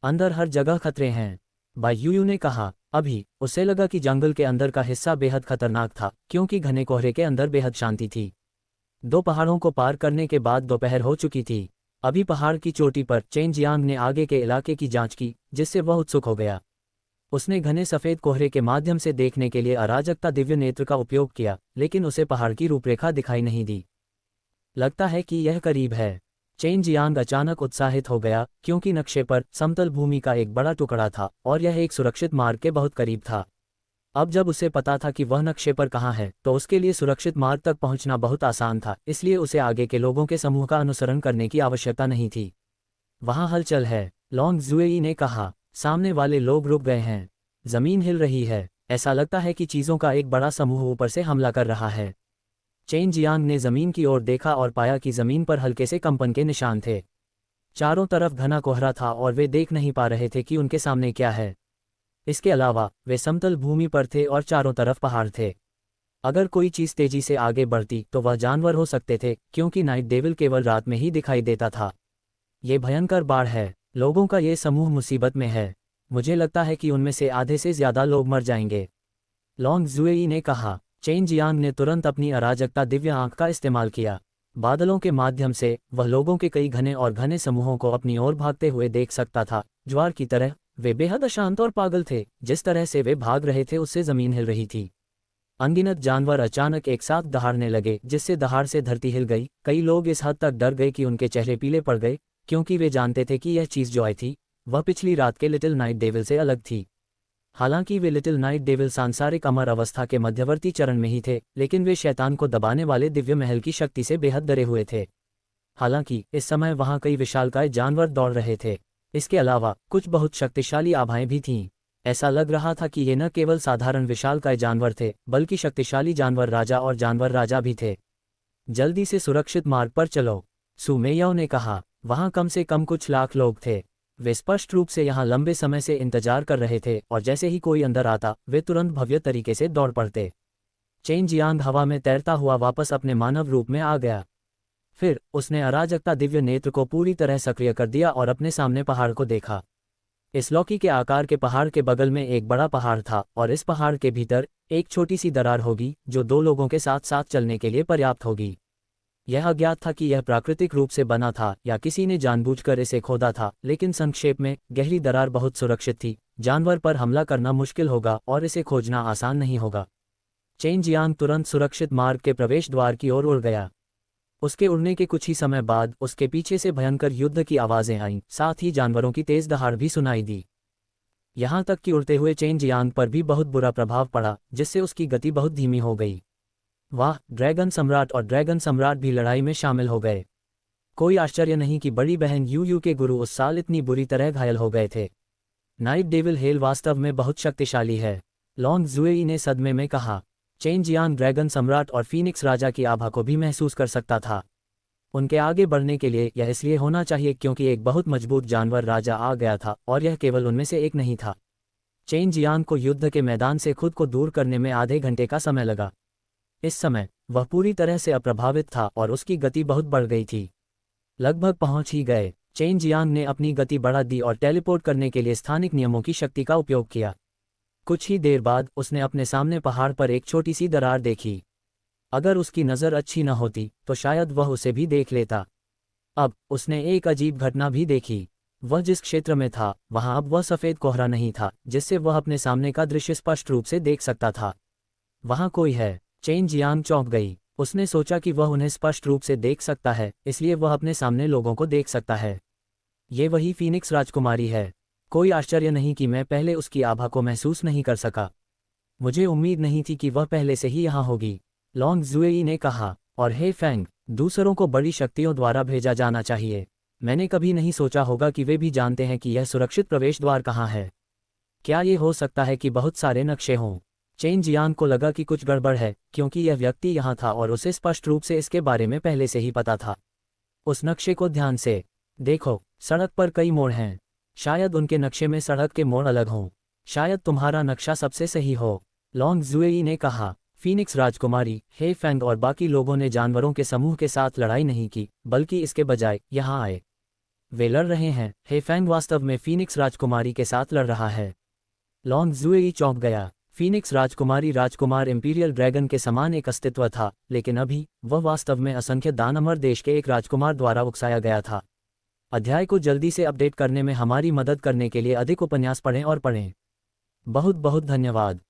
अंदर हर जगह खतरे हैं, बायू ने कहा। अभी उसे लगा कि जंगल के अंदर का हिस्सा बेहद खतरनाक था, क्योंकि घने कोहरे के अंदर बेहद शांति थी। 2 पहाड़ों को पार करने के बाद दोपहर हो चुकी थी। अभी पहाड़ की चोटी पर चेन जियांग ने आगे के इलाके की जांच की, जिससे वह उत्सुक हो गया। उसने घने सफ़ेद कोहरे के माध्यम से देखने के लिए अराजकता दिव्य नेत्र का उपयोग किया, लेकिन उसे पहाड़ की रूपरेखा दिखाई नहीं दी। लगता है कि यह करीब है। चेन जियांग अचानक उत्साहित हो गया, क्योंकि नक्शे पर समतल भूमि का एक बड़ा टुकड़ा था और यह एक सुरक्षित मार्ग के बहुत करीब था। अब जब उसे पता था कि वह नक्शे पर कहाँ है तो उसके लिए सुरक्षित मार्ग तक पहुंचना बहुत आसान था, इसलिए उसे आगे के लोगों के समूह का अनुसरण करने की आवश्यकता नहीं थी। वहाँ हलचल है, लॉन्ग जुएई ने कहा। सामने वाले लोग रुक गए हैं। जमीन हिल रही है। ऐसा लगता है कि चीज़ों का एक बड़ा समूह ऊपर से हमला कर रहा है। चेन जियांग ने जमीन की ओर देखा और पाया कि जमीन पर हल्के से कंपन के निशान थे। चारों तरफ घना कोहरा था और वे देख नहीं पा रहे थे कि उनके सामने क्या है। इसके अलावा वे समतल भूमि पर थे और चारों तरफ पहाड़ थे। अगर कोई चीज़ तेजी से आगे बढ़ती तो वह जानवर हो सकते थे, क्योंकि नाइट डेविल केवल रात में ही दिखाई देता था। ये भयंकर बाढ़ है। लोगों का ये समूह मुसीबत में है। मुझे लगता है कि उनमें से आधे से ज़्यादा लोग मर जाएंगे, लॉन्ग जुएई ने कहा। चेन जियांग ने तुरंत अपनी अराजकता दिव्य आंख का इस्तेमाल किया। बादलों के माध्यम से वह लोगों के कई घने और घने समूहों को अपनी ओर भागते हुए देख सकता था, ज्वार की तरह। वे बेहद अशांत और पागल थे। जिस तरह से वे भाग रहे थे उससे जमीन हिल रही थी। अनगिनत जानवर अचानक एक साथ दहाड़ने लगे, जिससे दहाड़ से धरती हिल गई। कई लोग इस हद तक डर गए कि उनके चेहरे पीले पड़ गए, क्योंकि वे जानते थे कि यह चीज़ जो आई थी वह पिछली रात के लिटिल नाइट डेविल से अलग थी। हालांकि वे लिटिल नाइट डेविल सांसारिक अमर अवस्था के मध्यवर्ती चरण में ही थे, लेकिन वे शैतान को दबाने वाले दिव्य महल की शक्ति से बेहद डरे हुए थे। हालांकि इस समय वहां कई विशालकाय जानवर दौड़ रहे थे। इसके अलावा कुछ बहुत शक्तिशाली आभाएं भी थीं। ऐसा लग रहा था कि ये न केवल साधारण विशालकाय जानवर थे, बल्कि शक्तिशाली जानवर राजा और जानवर राजा भी थे। जल्दी से सुरक्षित मार्ग पर चलो, सु मेयाओ ने कहा। वहां कम से कम कुछ लाख लोग थे। वे स्पष्ट रूप से यहाँ लंबे समय से इंतजार कर रहे थे और जैसे ही कोई अंदर आता वे तुरंत भव्य तरीके से दौड़ पड़ते। चेन जियांग हवा में तैरता हुआ वापस अपने मानव रूप में आ गया। फिर उसने अराजकता दिव्य नेत्र को पूरी तरह सक्रिय कर दिया और अपने सामने पहाड़ को देखा। इस लौकी के आकार के पहाड़ के बगल में एक बड़ा पहाड़ था और इस पहाड़ के भीतर एक छोटी सी दरार होगी जो 2 लोगों के साथ साथ चलने के लिए पर्याप्त होगी। यह अज्ञात था कि यह प्राकृतिक रूप से बना था या किसी ने जानबूझकर इसे खोदा था, लेकिन संक्षेप में गहरी दरार बहुत सुरक्षित थी। जानवर पर हमला करना मुश्किल होगा और इसे खोजना आसान नहीं होगा। चेन जियांग तुरंत सुरक्षित मार्ग के प्रवेश द्वार की ओर उड़ गया। उसके उड़ने के कुछ ही समय बाद उसके पीछे से भयंकर युद्ध की आवाज़ें आईं, साथ ही जानवरों की तेज दहाड़ भी सुनाई दी। यहाँ तक कि उड़ते हुए चेन जियांग पर भी बहुत बुरा प्रभाव पड़ा, जिससे उसकी गति बहुत धीमी हो गई। वाह, ड्रैगन सम्राट और ड्रैगन सम्राट भी लड़ाई में शामिल हो गए। कोई आश्चर्य नहीं कि बड़ी बहन यू के गुरु उस साल इतनी बुरी तरह घायल हो गए थे। नाइट डेविल हेल वास्तव में बहुत शक्तिशाली है, लॉन्ग जुएई ने सदमे में कहा। चेन जियांग ड्रैगन सम्राट और फीनिक्स राजा की आभा को भी महसूस कर सकता था। उनके आगे बढ़ने के लिए यह इसलिए होना चाहिए क्योंकि एक बहुत मजबूत जानवर राजा आ गया था और यह केवल उनमें से एक नहीं था। चेन जियांग को युद्ध के मैदान से खुद को दूर करने में आधे घंटे का समय लगा। इस समय वह पूरी तरह से अप्रभावित था और उसकी गति बहुत बढ़ गई थी। लगभग पहुंच ही गए। चेन जियांग ने अपनी गति बढ़ा दी और टेलीपोर्ट करने के लिए स्थानिक नियमों की शक्ति का उपयोग किया। कुछ ही देर बाद उसने अपने सामने पहाड़ पर एक छोटी सी दरार देखी। अगर उसकी नज़र अच्छी न होती तो शायद वह उसे भी देख लेता। अब उसने एक अजीब घटना भी देखी। वह जिस क्षेत्र में था वहां अब वह सफ़ेद कोहरा नहीं था जिससे वह अपने सामने का दृश्य स्पष्ट रूप से देख सकता था। वहां कोई है। चेन जियांग चौंक गई। उसने सोचा कि वह उन्हें स्पष्ट रूप से देख सकता है, इसलिए वह अपने सामने लोगों को देख सकता है। ये वही फीनिक्स राजकुमारी है। कोई आश्चर्य नहीं कि मैं पहले उसकी आभा को महसूस नहीं कर सका। मुझे उम्मीद नहीं थी कि वह पहले से ही यहाँ होगी, लॉन्ग जुएई ने कहा। और हे फैंग, दूसरों को बड़ी शक्तियों द्वारा भेजा जाना चाहिए। मैंने कभी नहीं सोचा होगा कि वे भी जानते हैं कि यह सुरक्षित प्रवेश द्वार कहाँ है। क्या ये हो सकता है कि बहुत सारे नक्शे हों? चेन जियांग को लगा कि कुछ गड़बड़ है क्योंकि यह व्यक्ति यहाँ था और उसे स्पष्ट रूप से इसके बारे में पहले से ही पता था। उस नक्शे को ध्यान से देखो, सड़क पर कई मोड़ हैं। शायद उनके नक्शे में सड़क के मोड़ अलग हों। शायद तुम्हारा नक्शा सबसे सही हो, लॉन्ग जुएई ने कहा। फीनिक्स राजकुमारी, हे फैंग और बाकी लोगों ने जानवरों के समूह के साथ लड़ाई नहीं की, बल्कि इसके बजाय यहाँ आए। वे लड़ रहे हैं। हे फैंग वास्तव में फीनिक्स राजकुमारी के साथ लड़ रहा है। लॉन्ग जुएई चौंक गया। फीनिक्स राजकुमारी राजकुमार इंपीरियल ड्रैगन के समान एक अस्तित्व था, लेकिन अभी वह वास्तव में असंख्य दानमर देश के एक राजकुमार द्वारा उकसाया गया था। अध्याय को जल्दी से अपडेट करने में हमारी मदद करने के लिए अधिक उपन्यास पढ़ें और पढ़ें। बहुत बहुत धन्यवाद।